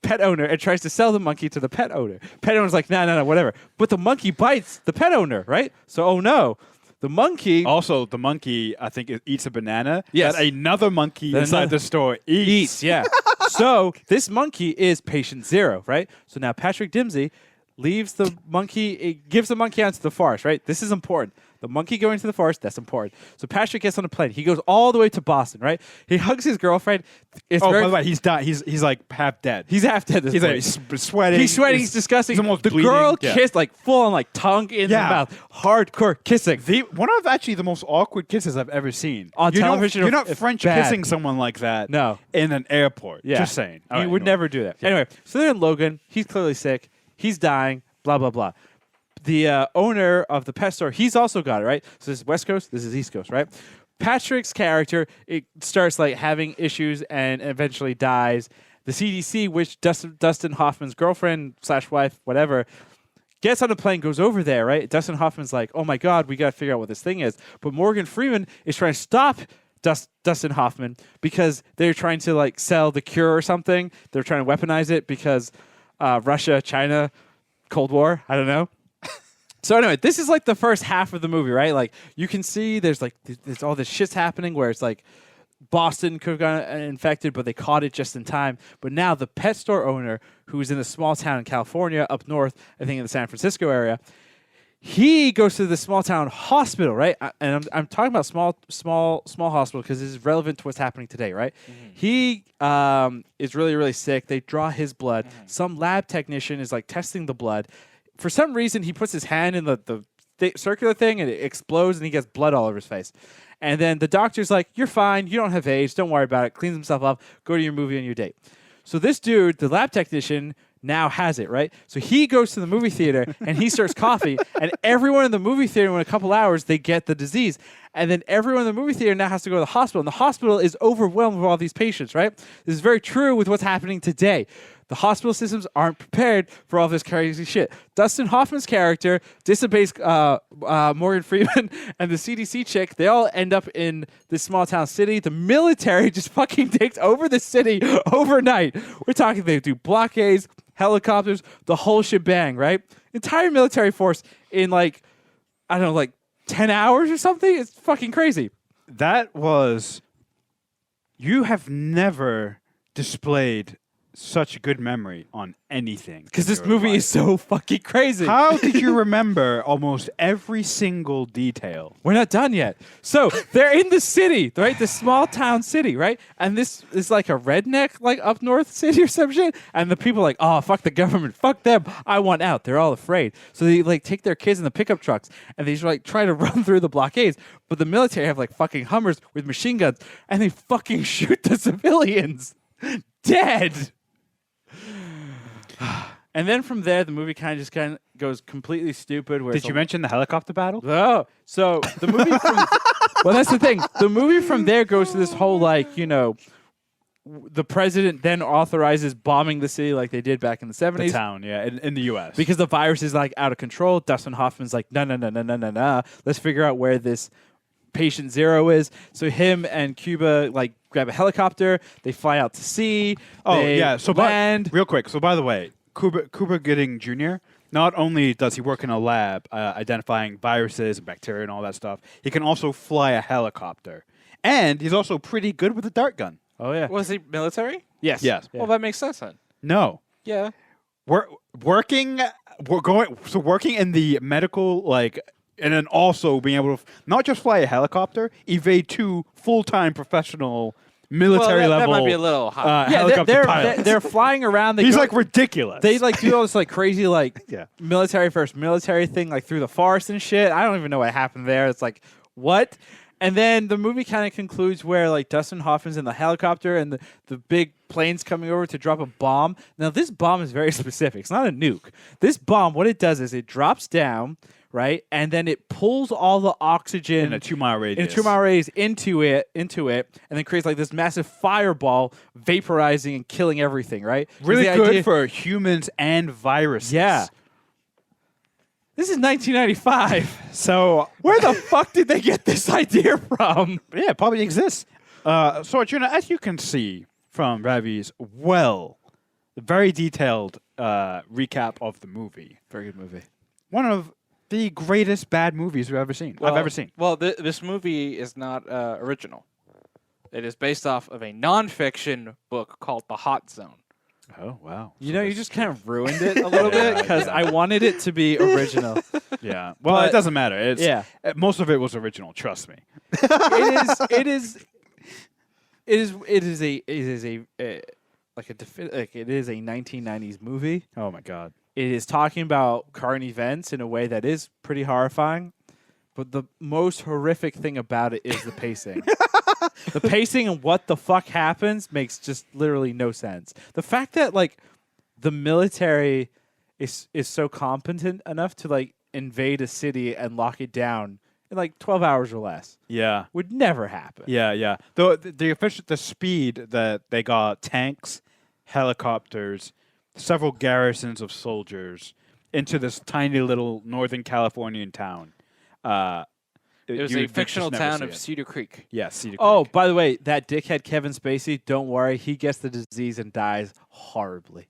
pet owner and tries to sell the monkey to the pet owner. Pet owner's like, no, whatever. But the monkey bites the pet owner, right? So, oh no. The monkey... Also, the monkey, I think, eats a banana Yes. that another monkey inside the store eats. Yeah. So this monkey is patient zero, right? So now Patrick Dempsey leaves the monkey, gives the monkey out to the forest, right? This is important. The monkey going to the forest, that's important. So Patrick gets on a plane. He goes all the way to Boston, right? He hugs his girlfriend. By the way, he's died. He's like half dead. He's half dead. He's like sweating. He's sweating. He's disgusting. He's almost the bleeding. girl Yeah. kissed like full on like tongue in the mouth, hardcore kissing. One of actually the most awkward kisses I've ever seen On television. You're not It's French bad. kissing someone like that. No. In an airport. Yeah. Just saying. You would never do that. Anyway, so they're in Logan. He's clearly sick. He's dying. Blah, blah, blah. The owner of the pet store, he's also got it, right? So this is West Coast. This is East Coast, right? Patrick's character, it starts like having issues and eventually dies. The CDC, which Dustin Hoffman's girlfriend / wife, whatever, gets on a plane, goes over there, right? Dustin Hoffman's like, oh my God, we got to figure out what this thing is. But Morgan Freeman is trying to stop Dustin Hoffman because they're trying to like sell the cure or something. They're trying to weaponize it because Russia, China, Cold War, I don't know. So anyway, this is like the first half of the movie, right? Like you can see there's all this shit's happening where it's like Boston could have gotten infected, but they caught it just in time. But now the pet store owner, who's in a small town in California, up north, I think in the San Francisco area, he goes to the small town hospital, right? And I'm talking about small hospital because this is relevant to what's happening today, right? Mm-hmm. He is really, really sick. They draw his blood. Mm-hmm. Some lab technician is like testing the blood. For some reason, he puts his hand in the circular thing and it explodes and he gets blood all over his face. And then the doctor's like, you're fine. You don't have AIDS. Don't worry about it. Cleans himself up. Go to your movie on your date. So this dude, the lab technician, now has it, right? So he goes to the movie theater and he starts coughing. And everyone in the movie theater, in a couple hours, they get the disease. And then everyone in the movie theater now has to go to the hospital. And the hospital is overwhelmed with all these patients, right? This is very true with what's happening today. The hospital systems aren't prepared for all this crazy shit. Dustin Hoffman's character disobeys Morgan Freeman and the CDC chick. They all end up in this small town city. The military just fucking takes over the city overnight. We're talking they do blockades, helicopters, the whole shebang, right? Entire military force in like, I don't know, like 10 hours or something? It's fucking crazy. That was... You have never displayed such good memory on anything. Because this movie is so fucking crazy. How did you remember almost every single detail? We're not done yet. So they're in the city, right? The small town city, right? And this is like a redneck, like up north city or some shit. And the people are like, oh, fuck the government. Fuck them. I want out. They're all afraid. So they like take their kids in the pickup trucks and they just like try to run through the blockades. But the military have like fucking Hummers with machine guns and they fucking shoot the civilians. Dead. And then from there, the movie kind of goes completely stupid. Where Did you mention the helicopter battle? Oh, so the movie from well, that's the thing. The movie from there goes to this whole the president then authorizes bombing the city like they did back in the 70s. The town, yeah, in the U.S. Because the virus is like out of control. Dustin Hoffman's like, no. Let's figure out where this patient zero is. So him and Cuba like grab a helicopter. They fly out to sea. So land. real quick. So by the way, Cuba Gooding Jr., not only does he work in a lab identifying viruses and bacteria and all that stuff, he can also fly a helicopter. And he's also pretty good with a dart gun. Oh, yeah. Was he military? Yes. Yes. Yeah. Well, that makes sense then. No. Yeah. Working in the medical, and then also being able to not just fly a helicopter, evade 2 full-time professional military level. That might be a little hot. Helicopter pilots. They're flying around. He's ridiculous. They do all this crazy Yeah. military thing through the forest and shit. I don't even know what happened there. It's like, what? And then the movie kind of concludes where Dustin Hoffman's in the helicopter and the big plane's coming over to drop a bomb. Now this bomb is very specific. It's not a nuke. This bomb, what it does is it drops down, right, and then it pulls all the oxygen in a 2-mile radius. Into it, and then creates this massive fireball, vaporizing and killing everything. Right? Really The good idea- for humans and viruses. Yeah. This is 1995. So Where the fuck did they get this idea from? yeah, it probably exists. So Arjuna, as you can see from Ravi's very detailed recap of the movie, Very good movie. one of the greatest bad movies I've ever seen. Well, this movie is not original. It is based off of a nonfiction book called The Hot Zone. Oh wow! You just kind of ruined it a little bit because I wanted it to be original. Yeah. Well, But- it doesn't matter. Yeah. Most of it was original. Trust me. It is a 1990s movie. Oh my god. It is talking about current events in a way that is pretty horrifying. But the most horrific thing about it is the pacing. The pacing and what the fuck happens makes just literally no sense. The fact that the military is so competent enough to invade a city and lock it down in 12 hours or less Yeah. would never happen. Yeah. The speed that they got tanks, helicopters, several garrisons of soldiers into this tiny little Northern Californian town. It was a fictional town of Cedar Creek. Yes, Cedar Creek. Oh, by the way, that dickhead Kevin Spacey, don't worry, he gets the disease and dies horribly.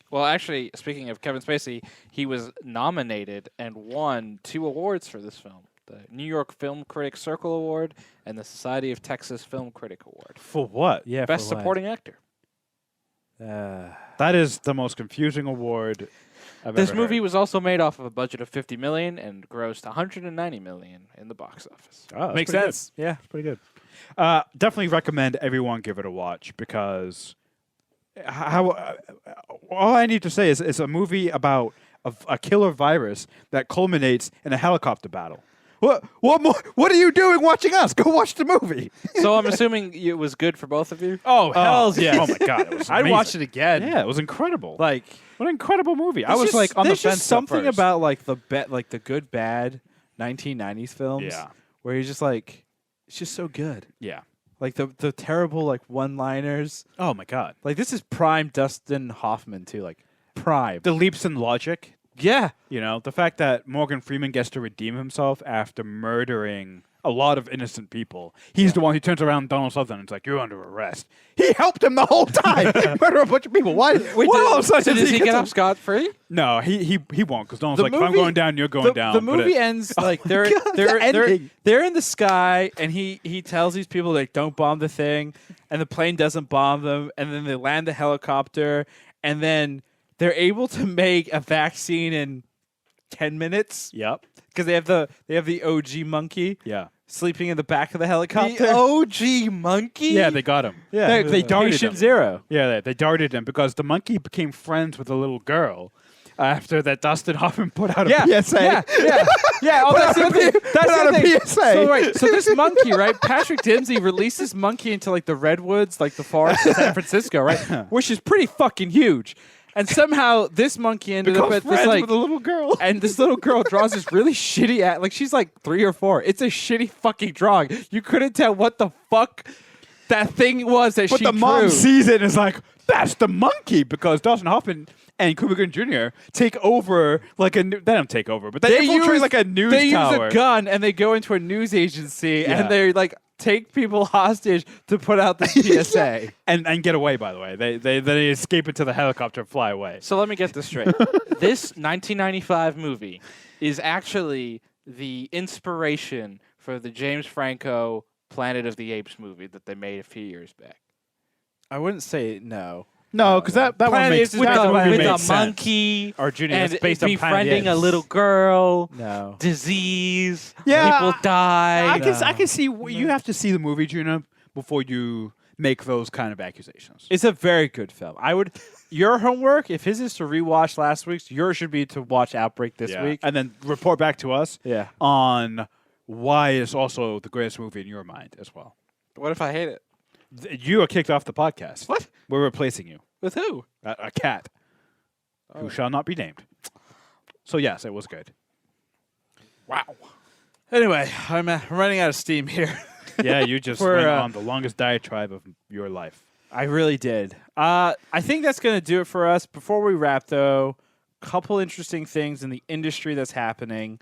Well, actually, speaking of Kevin Spacey, he was nominated and won 2 awards for this film. The New York Film Critics Circle Award and the Society of Texas Film Critic Award. For what? Yeah, Best for what? Supporting Actor. That is the most confusing award I've This ever movie heard. was also made off of a budget of $50 million and grossed $190 million in the box office. Oh, that's Makes pretty sense. Yeah. good. Pretty good. Definitely recommend everyone give it a watch because all I need to say is it's a movie about a killer virus that culminates in a helicopter battle. What more? What are you doing watching us? Go watch the movie. So I'm assuming it was good for both of you? Oh, hells yes. Oh my god, it was I'd amazing. watch it again. Yeah, it was incredible. What an incredible movie. I was on the there's fence. just Something at first. about the good bad 1990s films. Yeah. Where you're just it's just so good. Yeah. The terrible one-liners. Oh my god. This is prime Dustin Hoffman too. Prime. The leaps in logic. Yeah. The fact that Morgan Freeman gets to redeem himself after murdering a lot of innocent people. He's the one who turns around Donald Sutherland and is like, "You're under arrest." He helped him the whole time. Murder a bunch of people. Why? All of a sudden Does he get gets off scot-free? No, he won't because Donald's The like, if I'm movie- going down, you're going down. The Put movie it- ends God, they're ending. they're in the sky and he tells these people don't bomb the thing and the plane doesn't bomb them and then they land the helicopter and then they're able to make a vaccine in 10 minutes Yep. because they have the OG monkey Yeah. sleeping in the back of the helicopter. The OG monkey? Yeah, they got him. They darted Patient him. Zero. Yeah, they darted him because the monkey became friends with a little girl. after that Dustin Hoffman put out a Yeah, PSA. yeah. Oh, that's the thing. That's out the a thing. PSA. So right, so this monkey, right? Patrick Dempsey released this monkey into like the redwoods, like the forest in San Francisco, right? Which is pretty fucking huge. And somehow this monkey ended up at this friends like with a little girl. and this little girl draws this really shitty like she's like 3 or 4. It's a shitty fucking drawing. You couldn't tell what the fuck that thing was that But she the drew. mom sees it and is like, "That's the monkey," because Dustin Hoffman and Cuba Gooding Jr. take over like a. They don't take over, but they infiltrate like a news tower. Use a gun and they go into a news agency Yeah. and they like take people hostage to put out the PSA. and get away. By the way, they escape into the helicopter and fly away. So let me get this straight. This 1995 movie is actually the inspiration for the James Franco Planet of the Apes movie that they made a few years back. I wouldn't say no. No, because that one Planet makes is With That a, movie with makes a sense. monkey Or Junior, and that's based on Planet of the befriending a Apes. little girl, No. disease, Yeah, people die. I can see you have to see the movie, Junior, before you make those kind of accusations. It's a very good film. I would your homework, if his is to rewatch last week's, yours should be to watch Outbreak this week. and then report back to us. Yeah. On why it's also the greatest movie in your mind as well. What if I hate it? You are kicked off the podcast. What? We're replacing you. With who? A cat who shall not be named. So yes, it was good. Wow. Anyway, I'm running out of steam here. Yeah, you just For, went on the longest diatribe of your life. I really did. I think that's going to do it for us. Before we wrap, though, couple interesting things in the industry that's happening.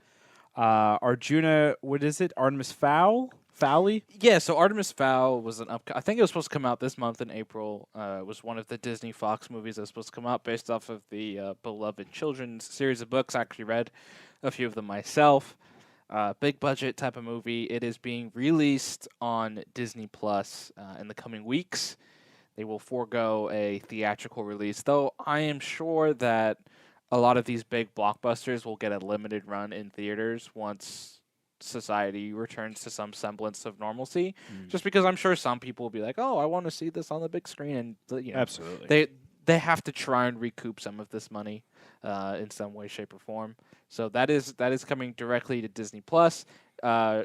Arjuna, what is it? Artemis Fowl? Fowley? Yeah, so Artemis Fowl was I think it was supposed to come out this month in April. It was one of the Disney Fox movies that was supposed to come out based off of the beloved children's series of books. I actually read a few of them myself. Big budget type of movie. It is being released on Disney Plus in the coming weeks. They will forego a theatrical release, though I am sure that a lot of these big blockbusters will get a limited run in theaters once society returns to some semblance of normalcy. Just because I'm sure some people will be like, "Oh, I want to see this on the big screen," and you know, Absolutely. they have to try and recoup some of this money in some way, shape, or form. So that is coming directly to Disney Plus.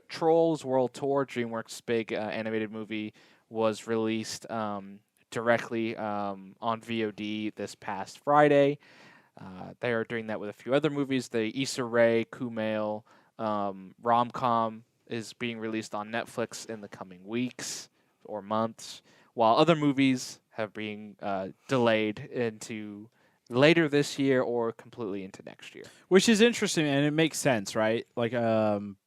Trolls World Tour, DreamWorks' big animated movie, was released directly on VOD this past Friday. They are doing that with a few other movies. The Issa Rae, Kumail rom-com is being released on Netflix in the coming weeks or months, while other movies have been delayed into later this year or completely into next year. Which is interesting, and it makes sense, right? Like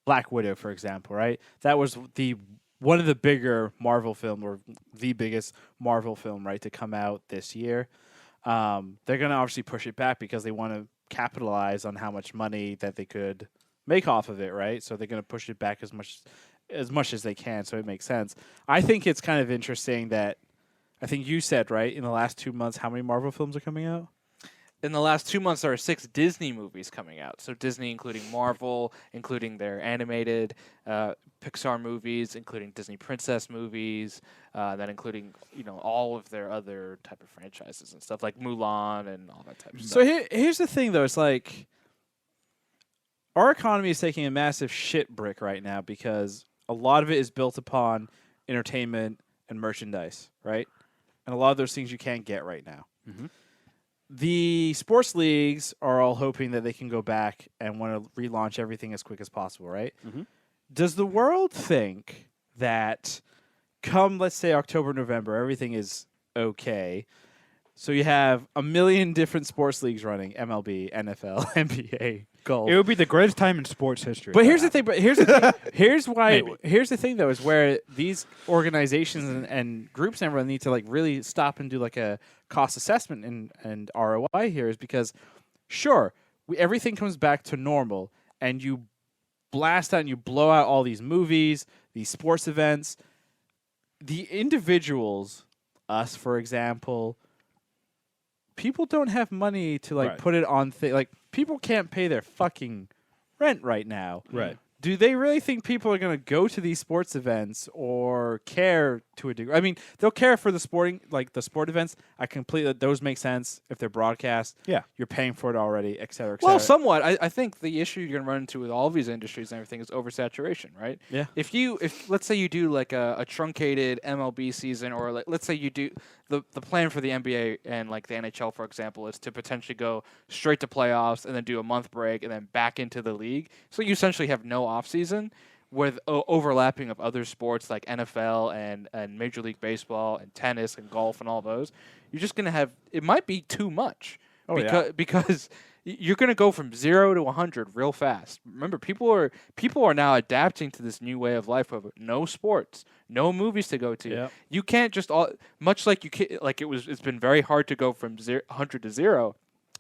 Black Widow, for example, right? That was one of the bigger Marvel film, or the biggest Marvel film, right, to come out this year. They're going to obviously push it back because they want to capitalize on how much money that they could make off of it, right? So they're going to push it back as much as they can, so it makes sense. I think it's kind of interesting that I think you said, right, in the last 2 months, how many Marvel films are coming out? In the last 2 months, there are 6 Disney movies coming out. So Disney, including Marvel, including their animated Pixar movies, including Disney Princess movies, then including all of their other type of franchises and stuff like Mulan and all that type of stuff. So here's the thing, though. It's like our economy is taking a massive shit brick right now because a lot of it is built upon entertainment and merchandise, right? And a lot of those things you can't get right now. Mm-hmm. The sports leagues are all hoping that they can go back and want to relaunch everything as quick as possible, right? Mhm. Does the world think that come, let's say, October, November, everything is okay? So you have a million different sports leagues running, MLB, NFL, NBA, golf. It would be the greatest time in sports history. But here's the thing. Here's why. Maybe. Here's the thing, though, is where these organizations and groups and everyone need to like really stop and do like a cost assessment and ROI here is because, sure, everything comes back to normal, and you blast out and you blow out all these movies, these sports events. The individuals, us for example, people don't have money to like Right. put it on like people can't pay their fucking rent right now. Right. do they really think people are going to go to these sports events or care to a degree? I mean, they'll care for the sporting, like the sport events. Those make sense if they're broadcast. Yeah. You're paying for it already, et cetera, et cetera. Well, somewhat. I think the issue you're going to run into with all of these industries and everything is oversaturation, right? Yeah. If let's say you do like a truncated MLB season, or like let's say you do the plan for the NBA and like the NHL, for example, is to potentially go straight to playoffs and then do a month break and then back into the league. So you essentially have no off season with overlapping of other sports like NFL and Major League Baseball and tennis and golf and all those. You're just going to have, it might be too much. Because you're going to go from 0 to 100 real fast. Remember, people are now adapting to this new way of life of no sports, no movies to go to. Yep. You can't just much like it's been very hard to go from 100 to 0.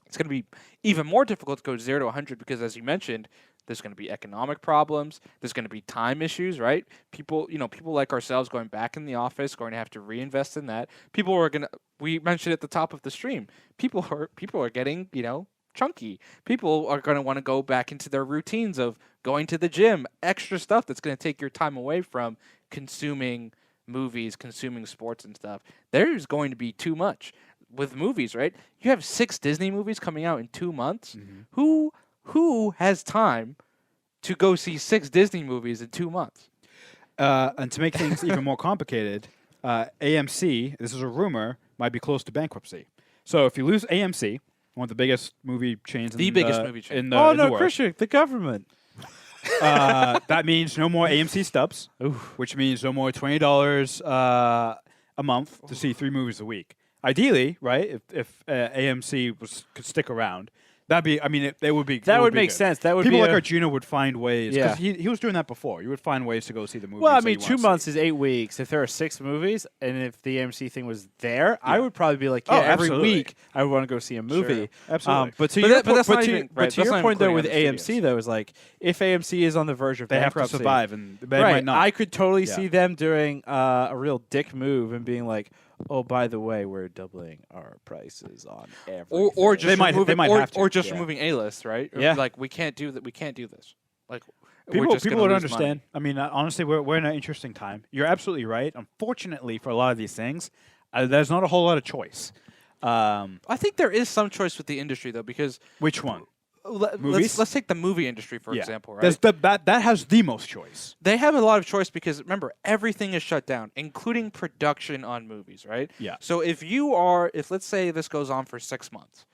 It's going to be even more difficult to go 0 to 100 because, as you mentioned, there's going to be economic problems. There's going to be time issues, right? People like ourselves going back in the office, going to have to reinvest in that. We mentioned at the top of the stream, people are getting, chunky. People are going to want to go back into their routines of going to the gym, extra stuff that's going to take your time away from consuming movies, consuming sports and stuff. There's going to be too much with movies, right? You have 6 Disney movies coming out in 2 months. Mm-hmm. Who has time to go see 6 Disney movies in 2 months? And to make things even more complicated, AMC, this is a rumor, might be close to bankruptcy. So if you lose AMC, one of the biggest movie chains in the world, Christian, the government. That means no more AMC stubs, which means no more $20 a month to see 3 movies a week. Ideally, right? If AMC could stick around, that'd be. I mean, it would be. That would make good. sense. That would people be like Arjuna would find ways. Yeah. Because he was doing that before. You would find ways to go see the movie. Well, I mean, 2 months is 8 weeks. If there are 6 movies, and if the AMC thing was there, I would probably be like, every absolutely. week I would want to go see a movie. Sure. Absolutely. But to your point, though, with AMC, though, is like if AMC is on the verge of they have bankruptcy, to survive, and they might not. I could totally see them doing a real dick move and being like, oh, by the way, we're doubling our prices on everything. Or just they might have to. Or just removing A-list, right? Yeah. Like we can't do that. We can't do this. Like people would understand. Money. I mean, honestly, we're in an interesting time. You're absolutely right. Unfortunately, for a lot of these things, there's not a whole lot of choice. I think there is some choice with the industry though, because Which one? Let's take the movie industry for example, right? That has the most choice. They have a lot of choice because remember, everything is shut down, including production on movies, right? Yeah. So if let's say this goes on for 6 months,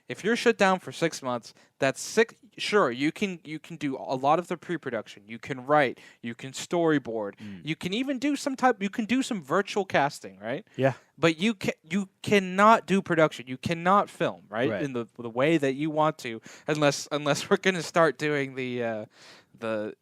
if you're shut down for 6 months, that's 6. Sure, you can do a lot of the pre-production. You can write. You can storyboard. You can even do some virtual casting, right? Yeah. But you cannot do production. You cannot film, right? In the way that you want to, unless we're going to start doing the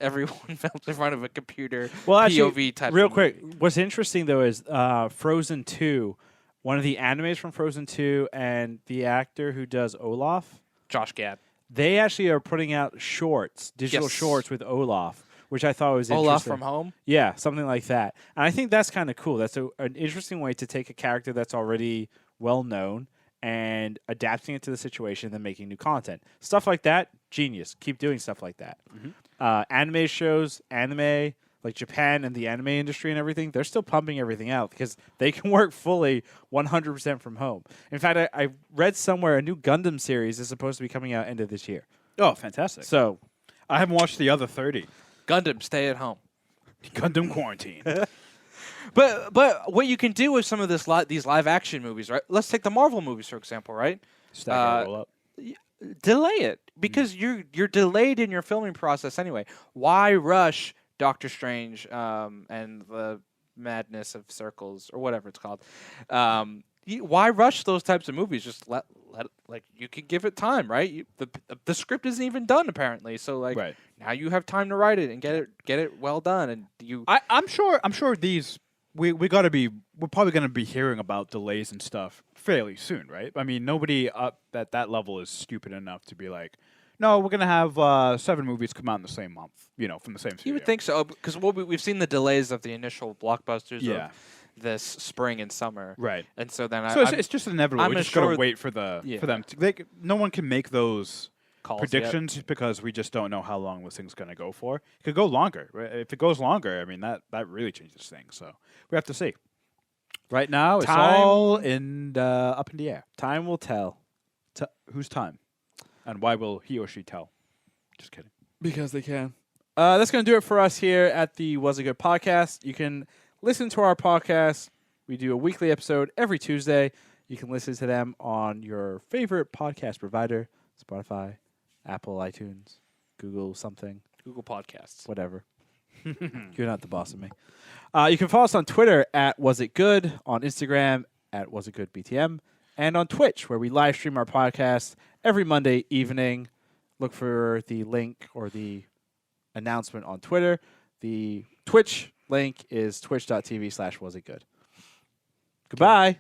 everyone films in front of a computer POV type. Real quick, what's interesting though is Frozen 2. One of the animes from Frozen 2 and the actor who does Olaf, Josh Gad. They actually are putting out digital shorts with Olaf, which I thought was interesting. Olaf from Home? Yeah, something like that. And I think that's kind of cool. That's an interesting way to take a character that's already well-known and adapting it to the situation and then making new content. Stuff like that, genius. Keep doing stuff like that. Anime shows, like Japan and the anime industry and everything, they're still pumping everything out because they can work fully 100% from home. In fact, I read somewhere a new Gundam series is supposed to be coming out end of this year. Oh, fantastic. So I haven't watched the other 30. Gundam, stay at home. Gundam quarantine. But what you can do with some of these live action movies, right? Let's take the Marvel movies, for example, right? Stack it roll up. Delay it because you're delayed in your filming process anyway. Why rush Doctor Strange and the Madness of Circles or whatever it's called? Why rush those types of movies? Just let you can give it time, right? The script isn't even done apparently, so now you have time to write it and get it well done. And I'm sure these we're probably gonna be hearing about delays and stuff fairly soon, right? I mean, nobody up at that level is stupid enough to be like, no, we're going to have 7 movies come out in the same month, from the same studio. You would think so, because we've seen the delays of the initial blockbusters of this spring and summer. Right. And so then it's just inevitable. We just got to wait for them. No one can make those calls. predictions because we just don't know how long this thing's going to go for. It could go longer. If it goes longer, I mean that really changes things. So we have to see. Right now, it's Time- all in up in the air. Time will tell. Whose time, and why will he or she tell? Just kidding. Because they can. That's going to do it for us here at the Was It Good podcast. You can listen to our podcast. We do a weekly episode every Tuesday. You can listen to them on your favorite podcast provider, Spotify, Apple, iTunes, Google something, Google Podcasts. whatever. You're not the boss of me. You can follow us on Twitter at Was It Good, on Instagram at Was It Good BTM, and on Twitch, where we live stream our podcast every Monday evening. Look for the link or the announcement on Twitter. The Twitch link is twitch.tv/wasitgood. Goodbye.